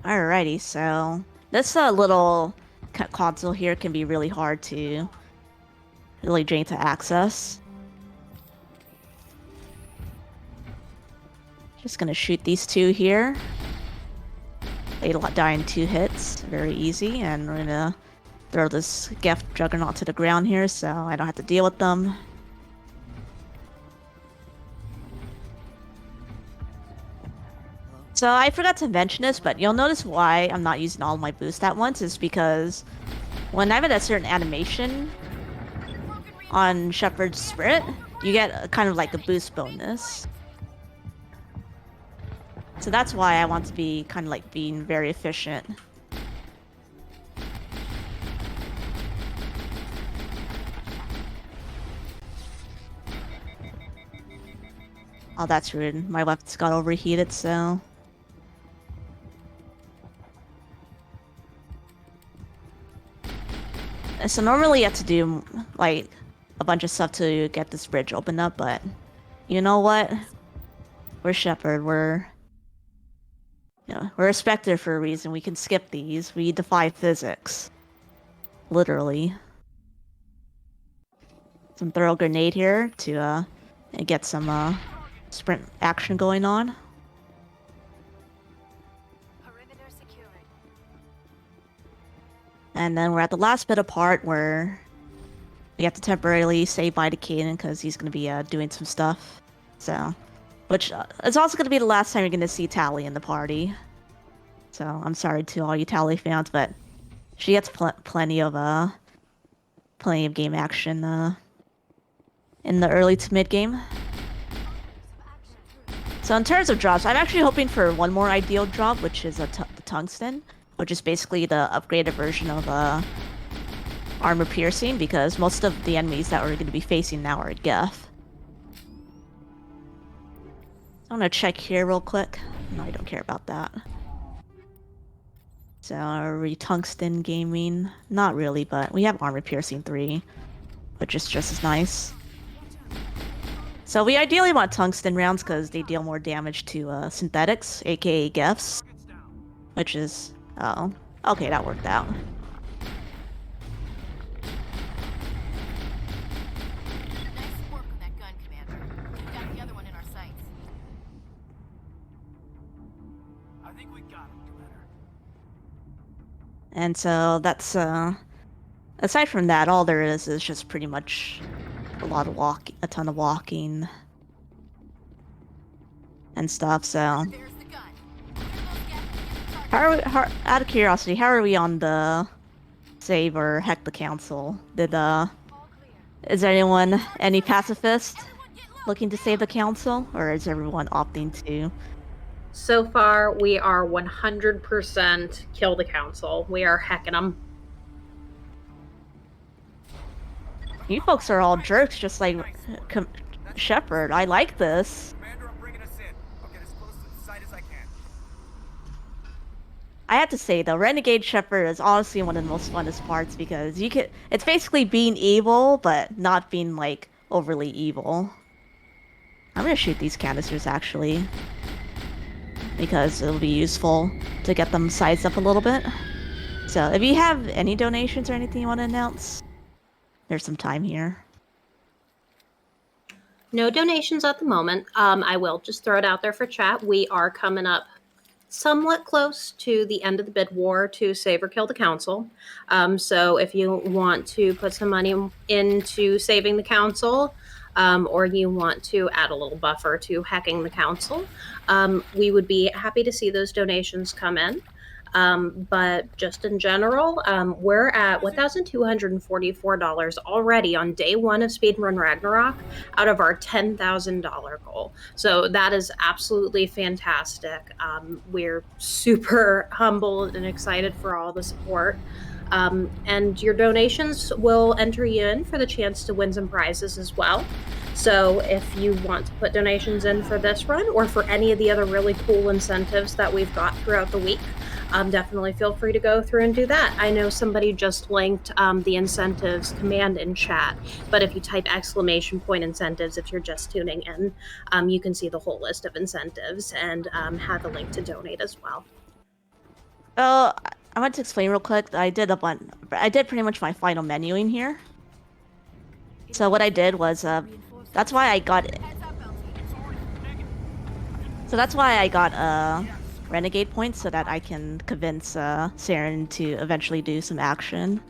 Speaker 2: Alrighty, so this little console here can be really hard to drain to access. Just gonna shoot these 2 here. They die in 2 hits, very easy, and we're gonna throw this Gef Juggernaut to the ground here so I don't have to deal with them. So I forgot to mention this, but you'll notice why I'm not using all my boost at once is because when I have a certain animation on Shepherd's Spirit, you get kind of like a boost bonus. So that's why I want to be kind of like being very efficient. Oh, that's rude. My weapons got overheated, so... So normally you have to do, like, a bunch of stuff to get this bridge opened up, but... You know what? We're Shepherd, we're... You know, we're a Spectre for a reason. We can skip these. We defy physics. Literally. Some throw a grenade here to, get some, sprint action going on.
Speaker 9: Perimeter secured.
Speaker 2: And then we're at the last bit of part where we have to temporarily say bye to Kaden because he's going to be doing some stuff. So, which is also going to be the last time you're going to see Tally in the party. So I'm sorry to all you Tally fans, but she gets plenty of game action in the early to mid game. So in terms of drops, I'm actually hoping for one more ideal drop, which is the tungsten, which is basically the upgraded version of armor piercing, because most of the enemies that we're going to be facing now are Geth. I'm gonna check here real quick. No, I don't care about that. So are we tungsten gaming? Not really, but we have armor piercing 3, which is just as nice. So we ideally want tungsten rounds because they deal more damage to synthetics, aka Geths, which is... oh, okay, that worked out.
Speaker 9: Nice work on that gun, Commander. We've got the other one in our sights.
Speaker 8: I think we got him, Commander.
Speaker 2: And so that's aside from that, all there is just pretty much a ton of walking and stuff. So
Speaker 9: There's the gun. Clear those gaps and get the target.
Speaker 2: out of curiosity, how are we on the save or heck the council?
Speaker 9: All clear.
Speaker 2: Is there anyone, any pacifist
Speaker 9: Everyone get low.
Speaker 2: looking to save the council, or is everyone opting to?
Speaker 1: So far, we are 100% kill the council. We are hecking them.
Speaker 2: You folks are all jerks, just like Shepherd. I like this.
Speaker 5: Commander, I'm bringing us in. I'll get as close to the site as I can.
Speaker 2: I have to say though, Renegade Shepherd is honestly one of the most funnest parts because it's basically being evil, but not being like overly evil. I'm gonna shoot these canisters actually, because it'll be useful to get them sized up a little bit. So if you have any donations or anything you want to announce, there's some time here.
Speaker 1: No donations at the moment. I will just throw it out there for chat. We are coming up somewhat close to the end of the bid war to save or kill the council. So if you want to put some money into saving the council, or you want to add a little buffer to hacking the council, we would be happy to see those donations come in. But just in general, we're at $1,244 already on day one of Speedrun Ragnarok out of our $10,000 goal. So that is absolutely fantastic. We're super humbled and excited for all the support. And your donations will enter you in for the chance to win some prizes as well. So if you want to put donations in for this run or for any of the other really cool incentives that we've got throughout the week, definitely feel free to go through and do that. I know somebody just linked the incentives command in chat, but if you type !incentives, if you're just tuning in, you can see the whole list of incentives and have a link to donate as well.
Speaker 2: Oh, I want to explain real quick. I did pretty much my final menuing here. So what I did was, that's why I got it.
Speaker 9: Heads up, LT.
Speaker 2: So that's why I got renegade points so that I can convince Saren to eventually do some action,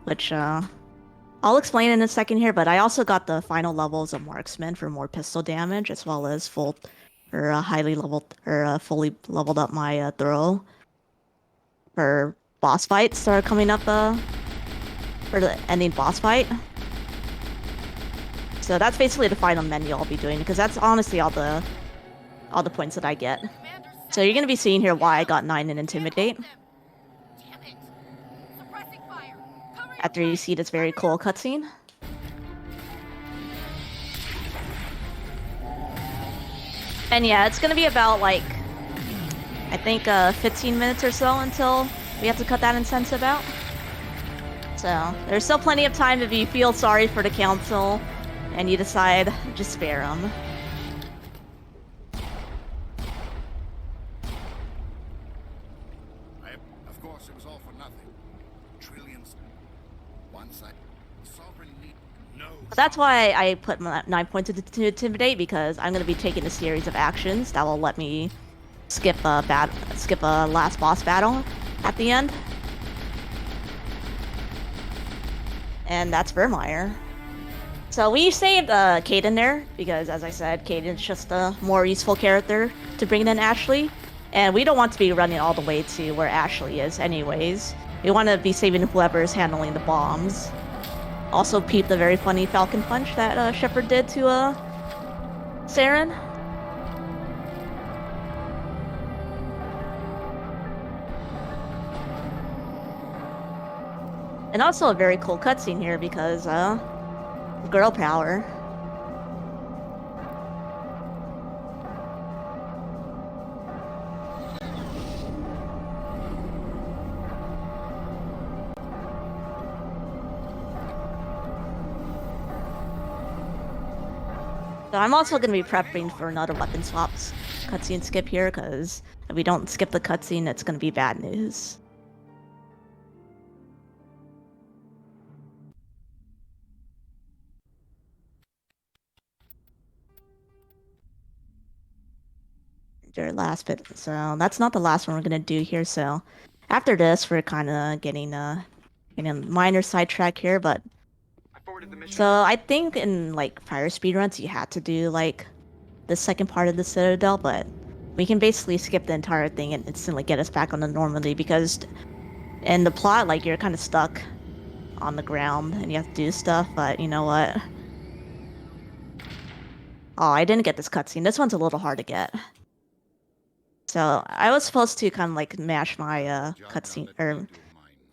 Speaker 2: which I'll explain in a second here. But I also got the final levels of marksman for more pistol damage as well as full or highly leveled or fully leveled up my throw for boss fights that are coming up for the ending boss fight. So that's basically the final menu I'll be doing, because that's honestly all the points that I get. So you're gonna be seeing here why I got 9 in Intimidate.
Speaker 9: Damn it! Suppressing fire! Cover your
Speaker 2: After you see this very cool cutscene. And yeah, it's gonna be about like, I think 15 minutes or so until we have to cut that incentive out. So there's still plenty of time if you feel sorry for the council and you decide just spare them.
Speaker 6: Of course, it was all for nothing. Trillions. Once I sovereign need no.
Speaker 2: That's why I put 9 points to Intimidate, because I'm going to be taking a series of actions that will let me skip a last boss battle at the end. And that's Vermeer. So we saved Caden there, because as I said, Caden's just a more useful character to bring in Ashley. And we don't want to be running all the way to where Ashley is anyways. We want to be saving whoever's handling the bombs. Also peep the very funny Falcon Punch that Shepard did to Saren. And also a very cool cutscene here because girl power. So I'm also going to be prepping for another weapon swaps cutscene skip here, because if we don't skip the cutscene, it's going to be bad news. Their last bit. So that's not the last one we're going to do here. So after this, we're kind of getting a minor sidetrack here, but so I think in like prior speedruns you had to do like the second part of the Citadel, but we can basically skip the entire thing and instantly get us back on the Normandy, because in the plot, like, you're kind of stuck on the ground and you have to do stuff, but you know what? Oh, I didn't get this cutscene. This one's a little hard to get. So I was supposed to kind of like mash my cutscene,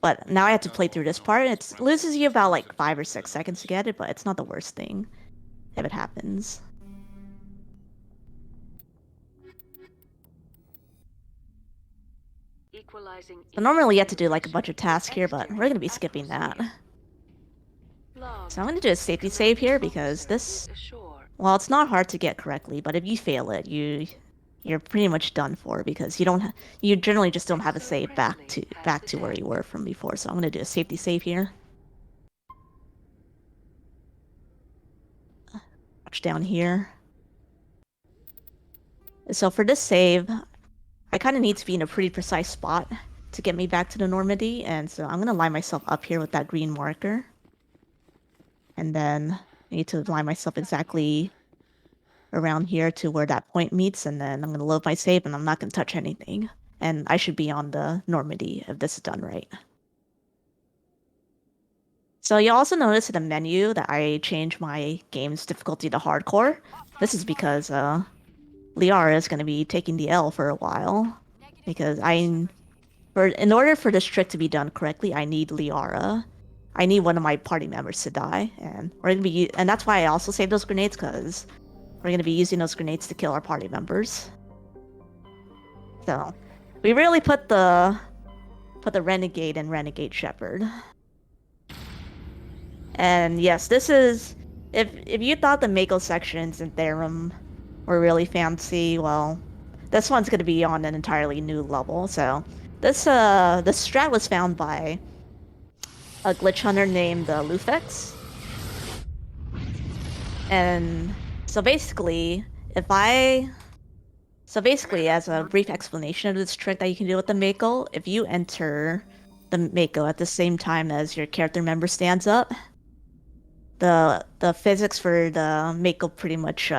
Speaker 2: but now I have to play through this part. It loses you about like 5 or 6 seconds to get it, but it's not the worst thing if it happens. So normally you have to do like a bunch of tasks here, but we're gonna be skipping that. So I'm gonna do a safety save here, because this, well, it's not hard to get correctly, but if you fail it, you're pretty much done for, because you generally just don't have a save back to where you were from before. So I'm gonna do a safety save here. Watch down here. So for this save, I kind of need to be in a pretty precise spot to get me back to the Normandy, and so I'm gonna line myself up here with that green marker. And then I need to line myself exactly around here to where that point meets, and then I'm gonna load my save, and I'm not gonna touch anything. And I should be on the Normandy if this is done right. So you'll also notice in the menu that I changed my game's difficulty to hardcore. This is because Liara is going to be taking the L for a while, because in order for this trick to be done correctly, I need Liara. I need one of my party members to die, and and that's why I also saved those grenades, because we're going to be using those grenades to kill our party members. So we really put the Renegade and Renegade Shepherd. And yes, this is, if you thought the Mako sections in Therum were really fancy, well, this one's going to be on an entirely new level. So this strat was found by a glitch hunter named Lufex. And so basically, as a brief explanation of this trick that you can do with the Mako, if you enter the Mako at the same time as your character member stands up, the physics for the Mako pretty much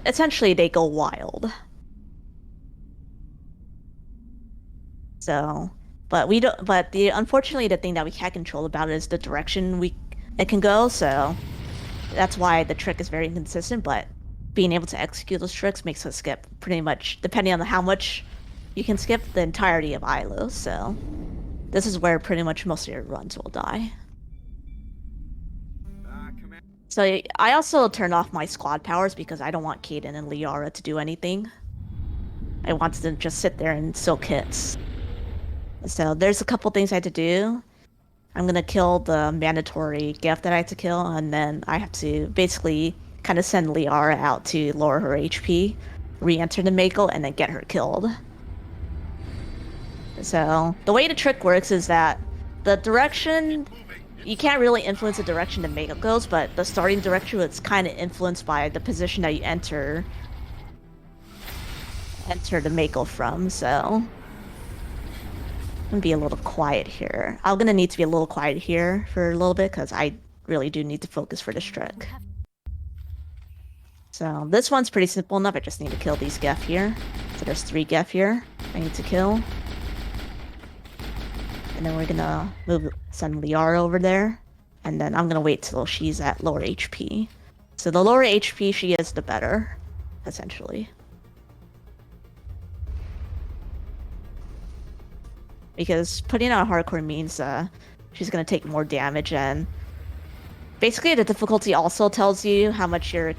Speaker 2: essentially they go wild. So, but we don't. But unfortunately the thing that we can't control about it is the direction it can go. So that's why the trick is very inconsistent. But being able to execute those tricks makes us skip pretty much, depending on how much you can skip, the entirety of ILO. So this is where pretty much most of your runs will die. So I also turned off my squad powers because I don't want Kaden and Liara to do anything. I want them to just sit there and soak hits. So there's a couple things I had to do. I'm gonna kill the mandatory gift that I have to kill, and then I have to basically kind of send Liara out to lower her HP, re-enter the Mako, and then get her killed. So the way the trick works is that the direction, you can't really influence the direction the Mako goes, but the starting direction is kind of influenced by the position that you enter the Mako from. So I'm gonna be a little quiet here. I'm gonna need to be a little quiet here for a little bit because I really do need to focus for this trick. So this one's pretty simple enough. I just need to kill these Geth here. So there's 3 Geth here I need to kill. And then we're gonna send Liara over there. And then I'm gonna wait till she's at lower HP. So the lower HP she is, the better, essentially. Because putting on hardcore means she's gonna take more damage, and basically the difficulty also tells you how much your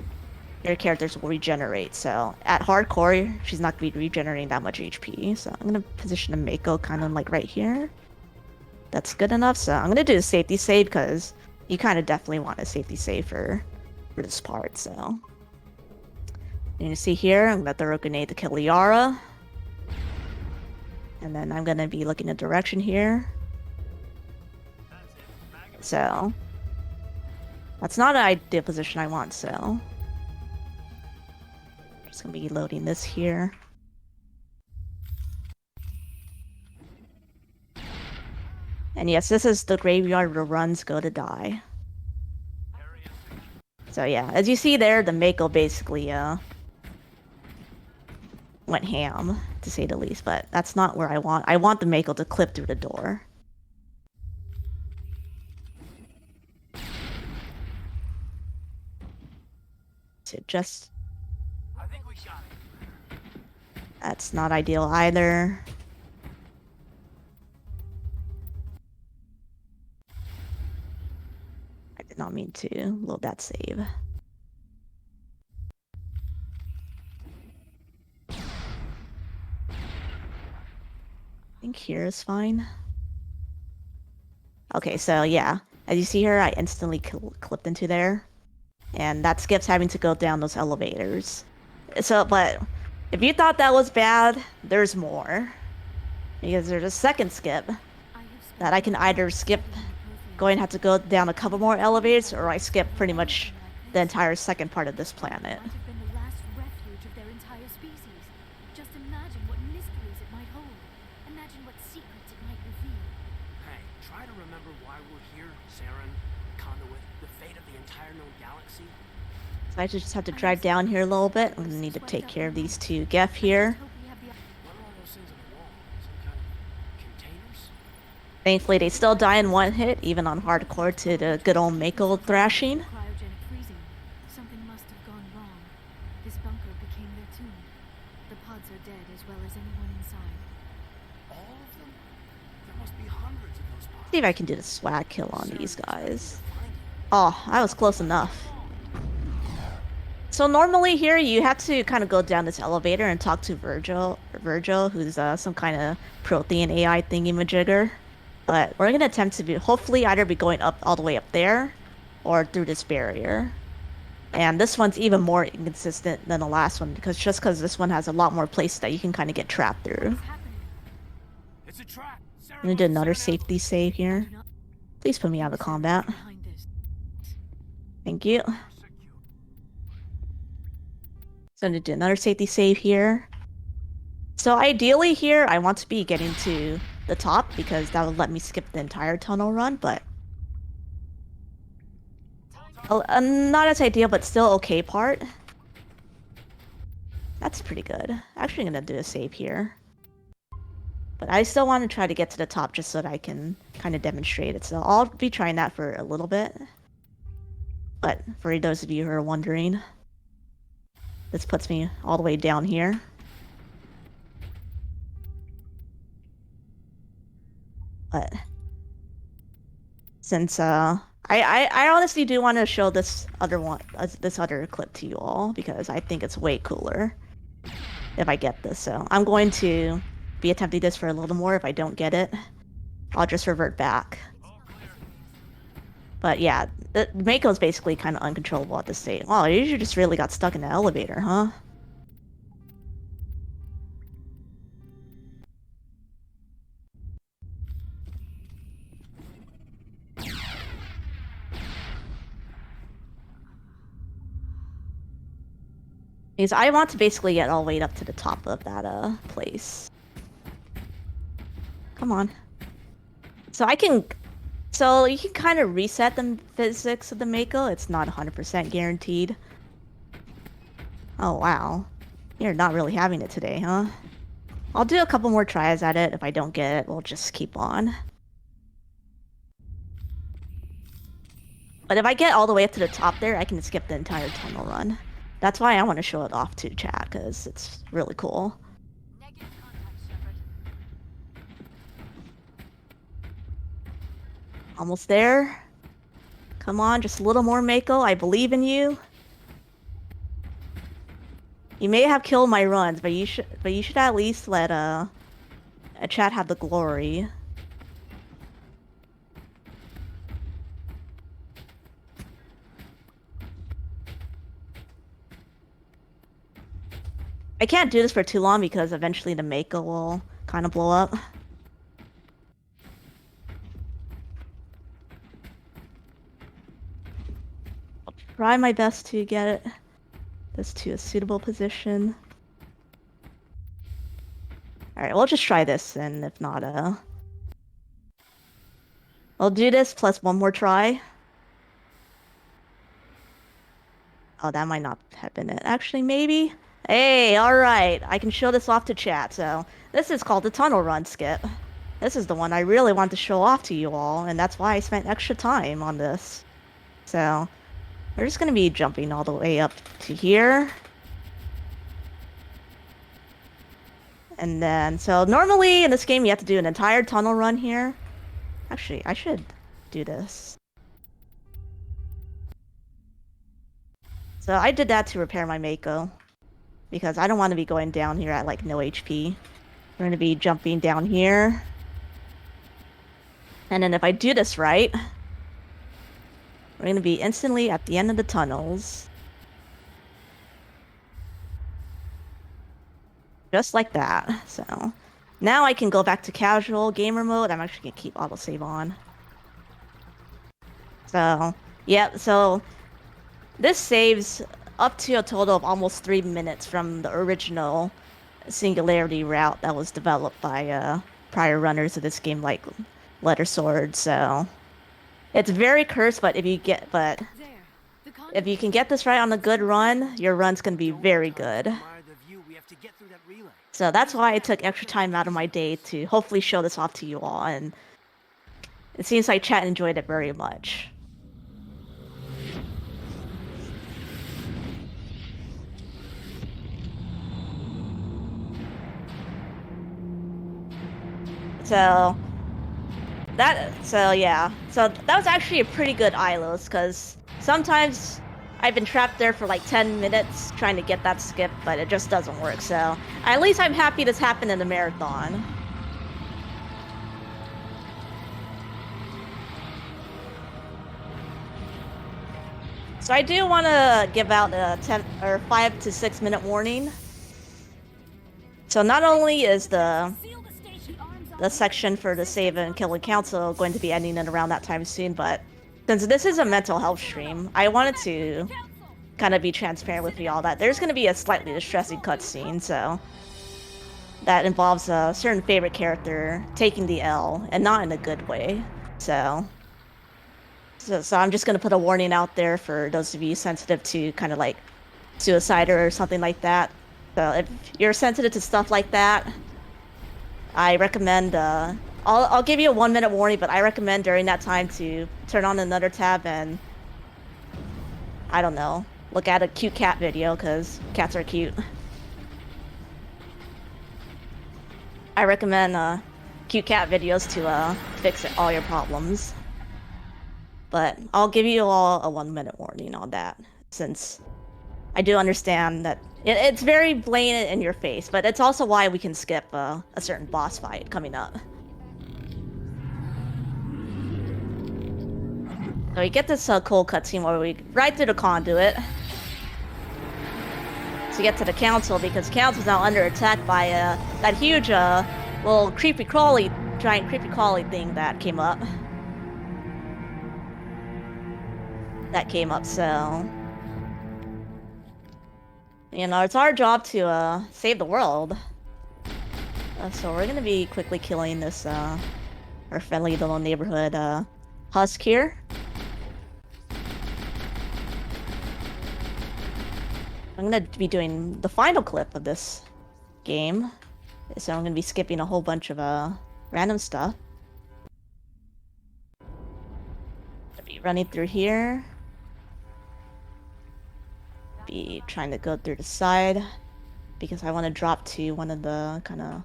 Speaker 2: characters will regenerate. So at hardcore, she's not gonna be regenerating that much HP. So I'm gonna position a Mako kind of like right here. That's good enough. So I'm gonna do a safety save because you kind of definitely want a safety save for this part. So you see here, I'm gonna throw a grenade to kill Liara. And then I'm gonna be looking at direction here. So that's not an ideal position I want, so just gonna be loading this here. And yes, this is the graveyard where runs go to die. So yeah, as you see there, the Mako basically went ham, to say the least, but that's not where I want. I want the Mako to clip through the door. So just...
Speaker 8: I think we shot it.
Speaker 2: That's not ideal either. I did not mean to load that save. I think here is fine. Okay, so yeah, as you see here, I instantly clipped into there, and that skips having to go down those elevators. So, but if you thought that was bad, there's more, because there's a second skip that I can either skip going to have to go down a couple more elevators, or I skip pretty much the entire second part of this planet. I just have to drive down here a little bit. I'm gonna need to take care of these 2 Geth here. Thankfully, they still die in 1 hit, even on hardcore, to the good old Mako thrashing.
Speaker 9: Something must have gone wrong. This bunker became their tomb. The pods are dead as well as anyone inside.
Speaker 8: All of them? There must be hundreds of those pods.
Speaker 2: See if I can do the swag kill on these guys. Oh, I was close enough. So normally here you have to kind of go down this elevator and talk to Virgil, who's some kind of Prothean AI thingy-majigger. But we're gonna attempt to hopefully either be going up all the way up there, or through this barrier. And this one's even more inconsistent than the last one, because this one has a lot more places that you can kind of get trapped through.
Speaker 8: It's a trap.
Speaker 2: I'm gonna do another safety save here. Please put me out of combat. Thank you. So I'm gonna do another safety save here. So ideally here, I want to be getting to the top because that would let me skip the entire tunnel run, but not as ideal, but still okay part. That's pretty good. Actually gonna do a save here. But I still want to try to get to the top just so that I can kind of demonstrate it. So I'll be trying that for a little bit. But for those of you who are wondering, this puts me all the way down here. But since I honestly do want to show this other clip to you all because I think it's way cooler if I get this. So I'm going to be attempting this for a little more. If I don't get it, I'll just revert back. But yeah, Mako's basically kind of uncontrollable at this state. Wow, you just really got stuck in the elevator, huh? Because I want to basically get all the way up to the top of that place. Come on. So you can kind of reset the physics of the Mako. It's not 100% guaranteed. Oh wow. You're not really having it today, huh? I'll do a couple more tries at it. If I don't get it, we'll just keep on. But if I get all the way up to the top there, I can skip the entire tunnel run. That's why I want to show it off to chat, because it's really cool. Almost there. Come on, just a little more, Mako. I believe in you. You may have killed my runs, but you should at least let a chat have the glory. I can't do this for too long because eventually the Mako will kind of blow up. I'll try my best to get this to a suitable position. Alright, we'll just try this, and if not, I'll do this plus one more try. Oh, that might not have been it. Actually, maybe? Hey, alright, I can show this off to chat, so this is called the tunnel run skip. This is the one I really want to show off to you all, and that's why I spent extra time on this. So, we're just gonna be jumping all the way up to here. And then, so normally in this game you have to do an entire tunnel run here. Actually, I should do this. So I did that to repair my Mako. Because I don't want to be going down here at like no HP. We're going to be jumping down here. And then if I do this right, we're going to be instantly at the end of the tunnels. Just like that. So now I can go back to casual gamer mode. I'm actually going to keep autosave on. So, yeah, so this saves up to a total of almost 3 minutes from the original Singularity route that was developed by prior runners of this game, like Letter Sword. So it's very cursed, but if you can get this right on a good run, your run's gonna be very good. So that's why I took extra time out of my day to hopefully show this off to you all, and it seems like chat enjoyed it very much. So that was actually a pretty good ILOS, because sometimes I've been trapped there for like 10 minutes trying to get that skip, but it just doesn't work. So at least I'm happy this happened in the marathon. So I do want to give out a 5 to 6 minute warning. So not only is the section for the Save and Kill and Council going to be ending in around that time soon, but since this is a mental health stream, I wanted to kind of be transparent with you all that there's going to be a slightly distressing cutscene, so that involves a certain favorite character taking the L, and not in a good way. So I'm just going to put a warning out there for those of you sensitive to kind of like suicide or something like that. So if you're sensitive to stuff like that, I recommend, I'll give you a 1-minute warning, but I recommend during that time to turn on another tab and, I don't know, look at a cute cat video, because cats are cute. I recommend, cute cat videos to, fix all your problems. But I'll give you all a 1-minute warning on that, since I do understand that it's very blatant in your face, but it's also why we can skip a certain boss fight coming up. So we get this cool cutscene where we ride through the conduit to get to the council, because the council's now under attack by that huge little giant creepy crawly thing that came up. So you know, it's our job to save the world. So we're gonna be quickly killing this our friendly little neighborhood husk here. I'm gonna be doing the final clip of this game, so I'm gonna be skipping a whole bunch of random stuff. I'll be running through here. Be trying to go through the side because I want to drop to one of the kind of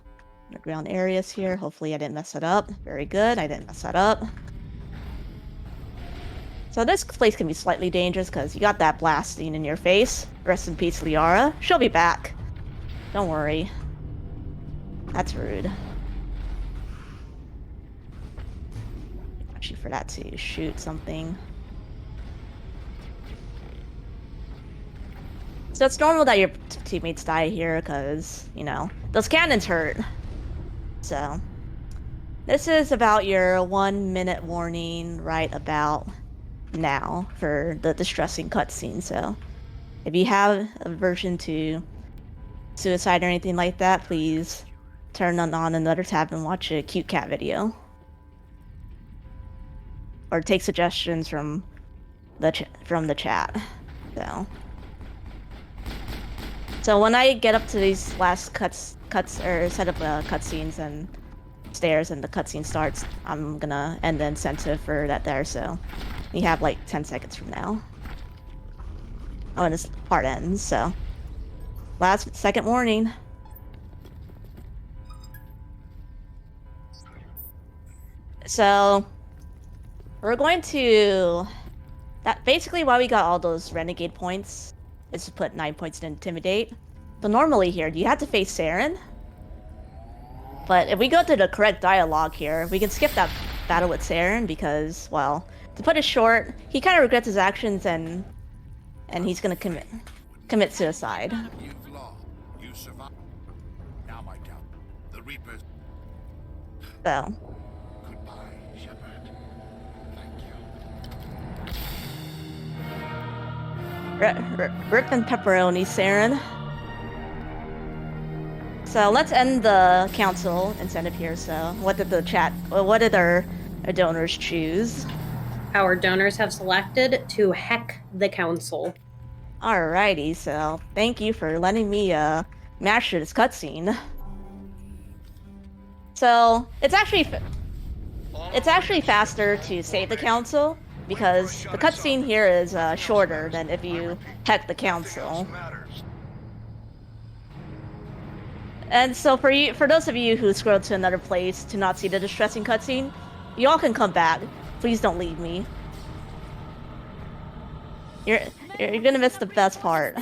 Speaker 2: underground areas here. Hopefully I didn't mess it up. Very good, I didn't mess that up. So this place can be slightly dangerous because you got that blasting in your face. Rest in peace, Liara. She'll be back. Don't worry. That's rude. Actually, for that to shoot something. So it's normal that your teammates die here because, you know, those cannons hurt. So, this is about your 1-minute warning right about now for the distressing cutscene. So, if you have aversion to suicide or anything like that, please turn on another tab and watch a cute cat video. Or take suggestions from the chat. So when I get up to these last cuts or set up cutscenes and stairs and the cutscene starts, I'm gonna end the incentive for that there. So you have like 10 seconds from now. Oh, and this part ends. So second warning. So we're going to basically why we got all those renegade points is to put 9 points to intimidate. So normally here, you have to face Saren. But if we go through the correct dialogue here, we can skip that battle with Saren because, well, to put it short, he kind of regrets his actions and he's gonna commit suicide.
Speaker 6: You've lost. You survived. Now my doubt. The Reapers.
Speaker 2: So.
Speaker 6: Goodbye, Shepard. Thank you.
Speaker 2: Rip and pepperoni, Saren. So let's end the council incentive here. So what did our donors choose?
Speaker 1: Our donors have selected to heck the council.
Speaker 2: Alrighty, so thank you for letting me master this cutscene. So it's actually faster to save the council because the cutscene here is shorter than if you heck the council. And so for those of you who scrolled to another place to not see the distressing cutscene, y'all can come back. Please don't leave me. You're gonna miss the best part.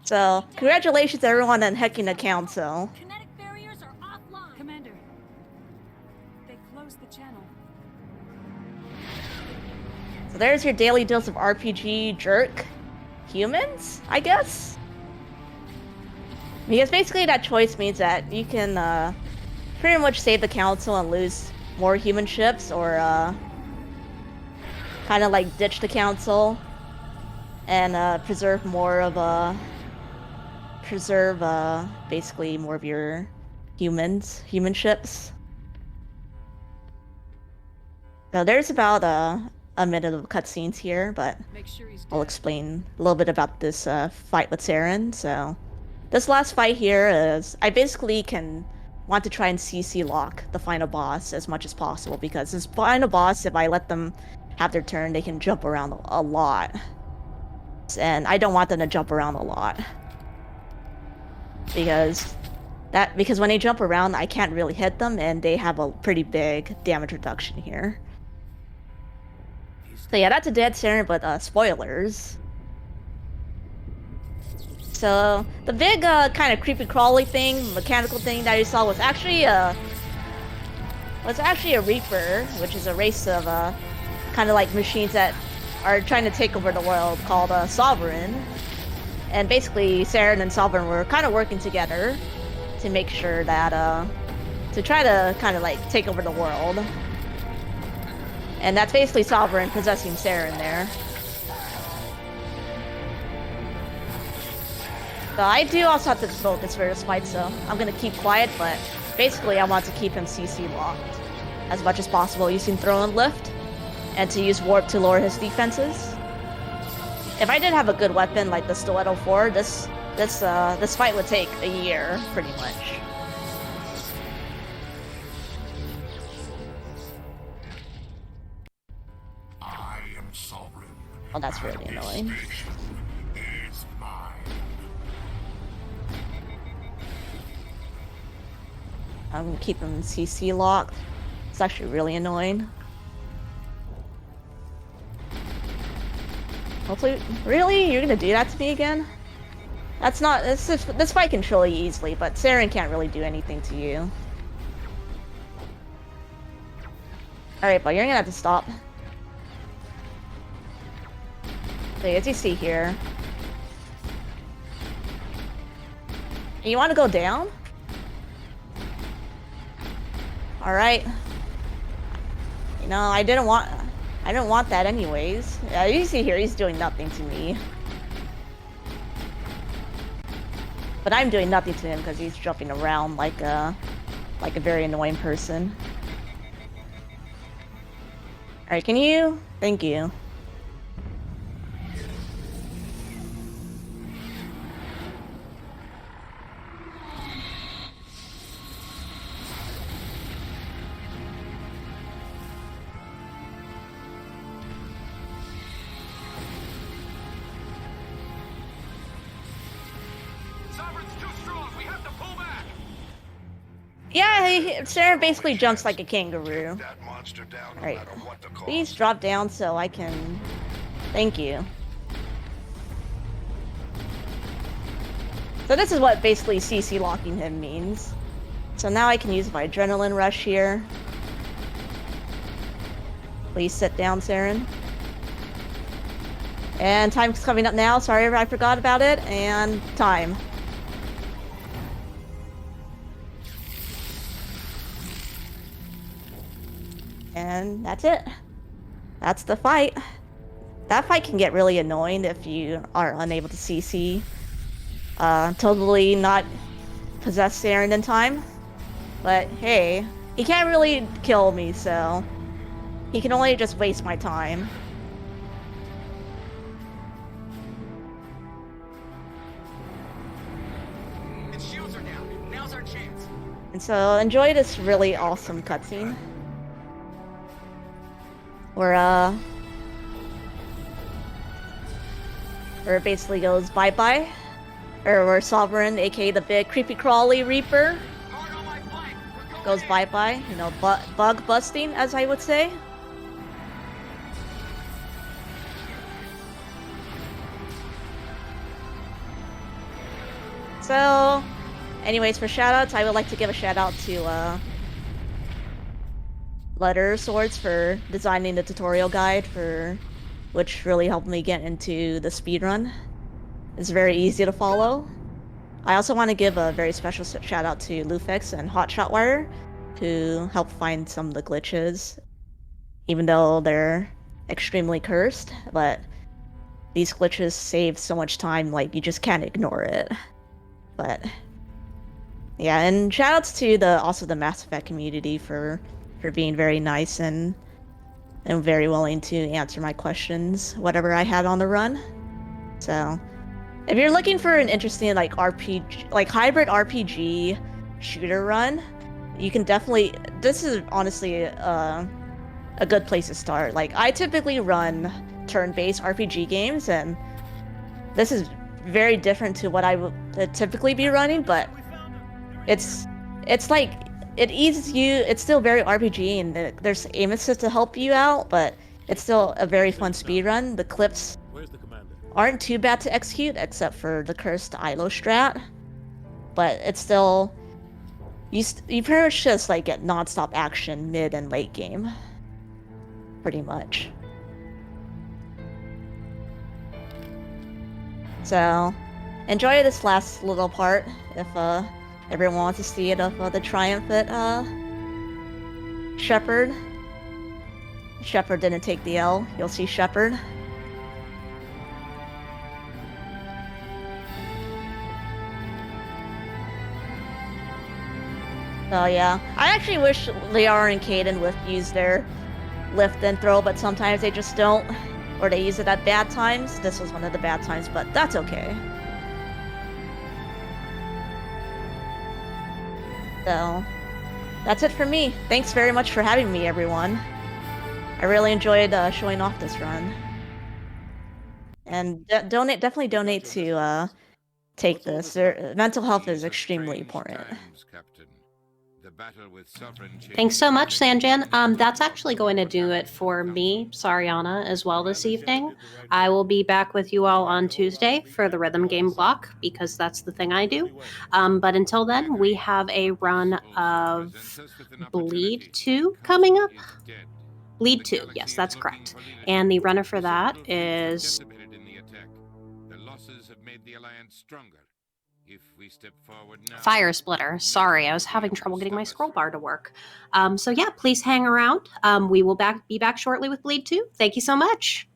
Speaker 2: So, congratulations everyone on hacking the council.
Speaker 7: Kinetic barriers are offline. Commander, they closed the channel.
Speaker 2: So there's your daily dose of RPG jerk. Humans, I guess? Because basically that choice means that you can pretty much save the council and lose more human ships, or kind of like ditch the council and preserve basically more of your human ships. So there's about a minute of cutscenes here, but
Speaker 7: Make sure he's
Speaker 2: I'll
Speaker 7: dead.
Speaker 2: explain a little bit about this fight with Saren. So, this last fight here is I basically want to try and CC lock the final boss as much as possible, because this final boss, if I let them have their turn, they can jump around a lot. And I don't want them to jump around a lot. Because when they jump around, I can't really hit them, and they have a pretty big damage reduction here. So yeah, that's a dead Saren, but spoilers. So the big kind of creepy crawly thing, mechanical thing that you saw was actually a Reaper, which is a race of kind of like machines that are trying to take over the world, called Sovereign. And basically, Saren and Sovereign were kind of working together to make sure that to try to kind of like take over the world. And that's basically Sovereign possessing Saren there. So I do also have to focus for this fight, so I'm gonna keep quiet, but basically I want to keep him CC locked as much as possible, using throw and lift, and to use warp to lower his defenses. If I did have a good weapon like the Stiletto 4, this fight would take a year, pretty much.
Speaker 6: I am sovereign.
Speaker 2: Oh, that's really annoying.
Speaker 6: Is mine.
Speaker 2: I'm gonna keep him CC locked. It's actually really annoying. Hopefully, really? You're gonna do that to me again? That's not, this fight can kill you easily, but Saren can't really do anything to you. Alright, but you're gonna have to stop. So as you see here, you want to go down? Alright. You know, I didn't want that anyways. Yeah, you see here, he's doing nothing to me. But I'm doing nothing to him because he's jumping around like a very annoying person. Alright, can you? Thank you. Yeah, Sarah basically jumps like a kangaroo. Alright, please drop down so I can... Thank you. So this is what basically CC locking him means. So now I can use my adrenaline rush here. Please sit down, Saren. And time's coming up now. Sorry I forgot about it. And time. And that's it. That's the fight. That fight can get really annoying if you are unable to CC. Totally not possess Saren in time. But hey, he can't really kill me, so he can only just waste my time.
Speaker 5: Its shields are down. Now's our chance.
Speaker 2: And so enjoy this really awesome cutscene. Where it basically goes bye-bye. Or where Sovereign, aka the big creepy crawly Reaper, goes bye-bye. You know, bug busting, as I would say. So, anyways, for shoutouts, I would like to give a shoutout to Letter Swords for designing the tutorial guide, which really helped me get into the speedrun. It's very easy to follow. I also want to give a very special shout out to Lufex and Hotshotwire, who helped find some of the glitches, even though they're extremely cursed. But these glitches save so much time, like you just can't ignore it. But yeah, and shoutouts to also the Mass Effect community for being very nice and and very willing to answer my questions, whatever I had on the run. So, if you're looking for an interesting like RPG, like hybrid RPG shooter run, you can definitely. This is honestly a good place to start. Like I typically run turn-based RPG games, and this is very different to what I would typically be running, but it's like it eases you. It's still very RPG, and there's aim assist to help you out, but it's still a very fun speedrun. The clips aren't too bad to execute, except for the cursed ILO strat, but it's still you pretty much just like get non-stop action mid and late game, pretty much. So, enjoy this last little part if everyone wants to see it of the triumphant Shepard. Shepard didn't take the L. You'll see Shepard. So yeah, I actually wish Liara and Kaden would use their lift and throw, but sometimes they just don't. Or they use it at bad times. This was one of the bad times, but that's okay. So, that's it for me. Thanks very much for having me, everyone. I really enjoyed showing off this run. And definitely donate to take this. Mental health is extremely important.
Speaker 1: Thanks so much, Sanjan. That's actually going to do it for me, Sariana, as well this evening. I will be back with you all on Tuesday for the rhythm game block, because that's the thing I do. But until then, we have a run of Bleed 2 coming up. Bleed 2, yes, that's correct. And the runner for that is Fire Splitter. Sorry, I was having trouble getting my scroll bar to work. So yeah, please hang around. We will be back shortly with Bleed 2. Thank you so much.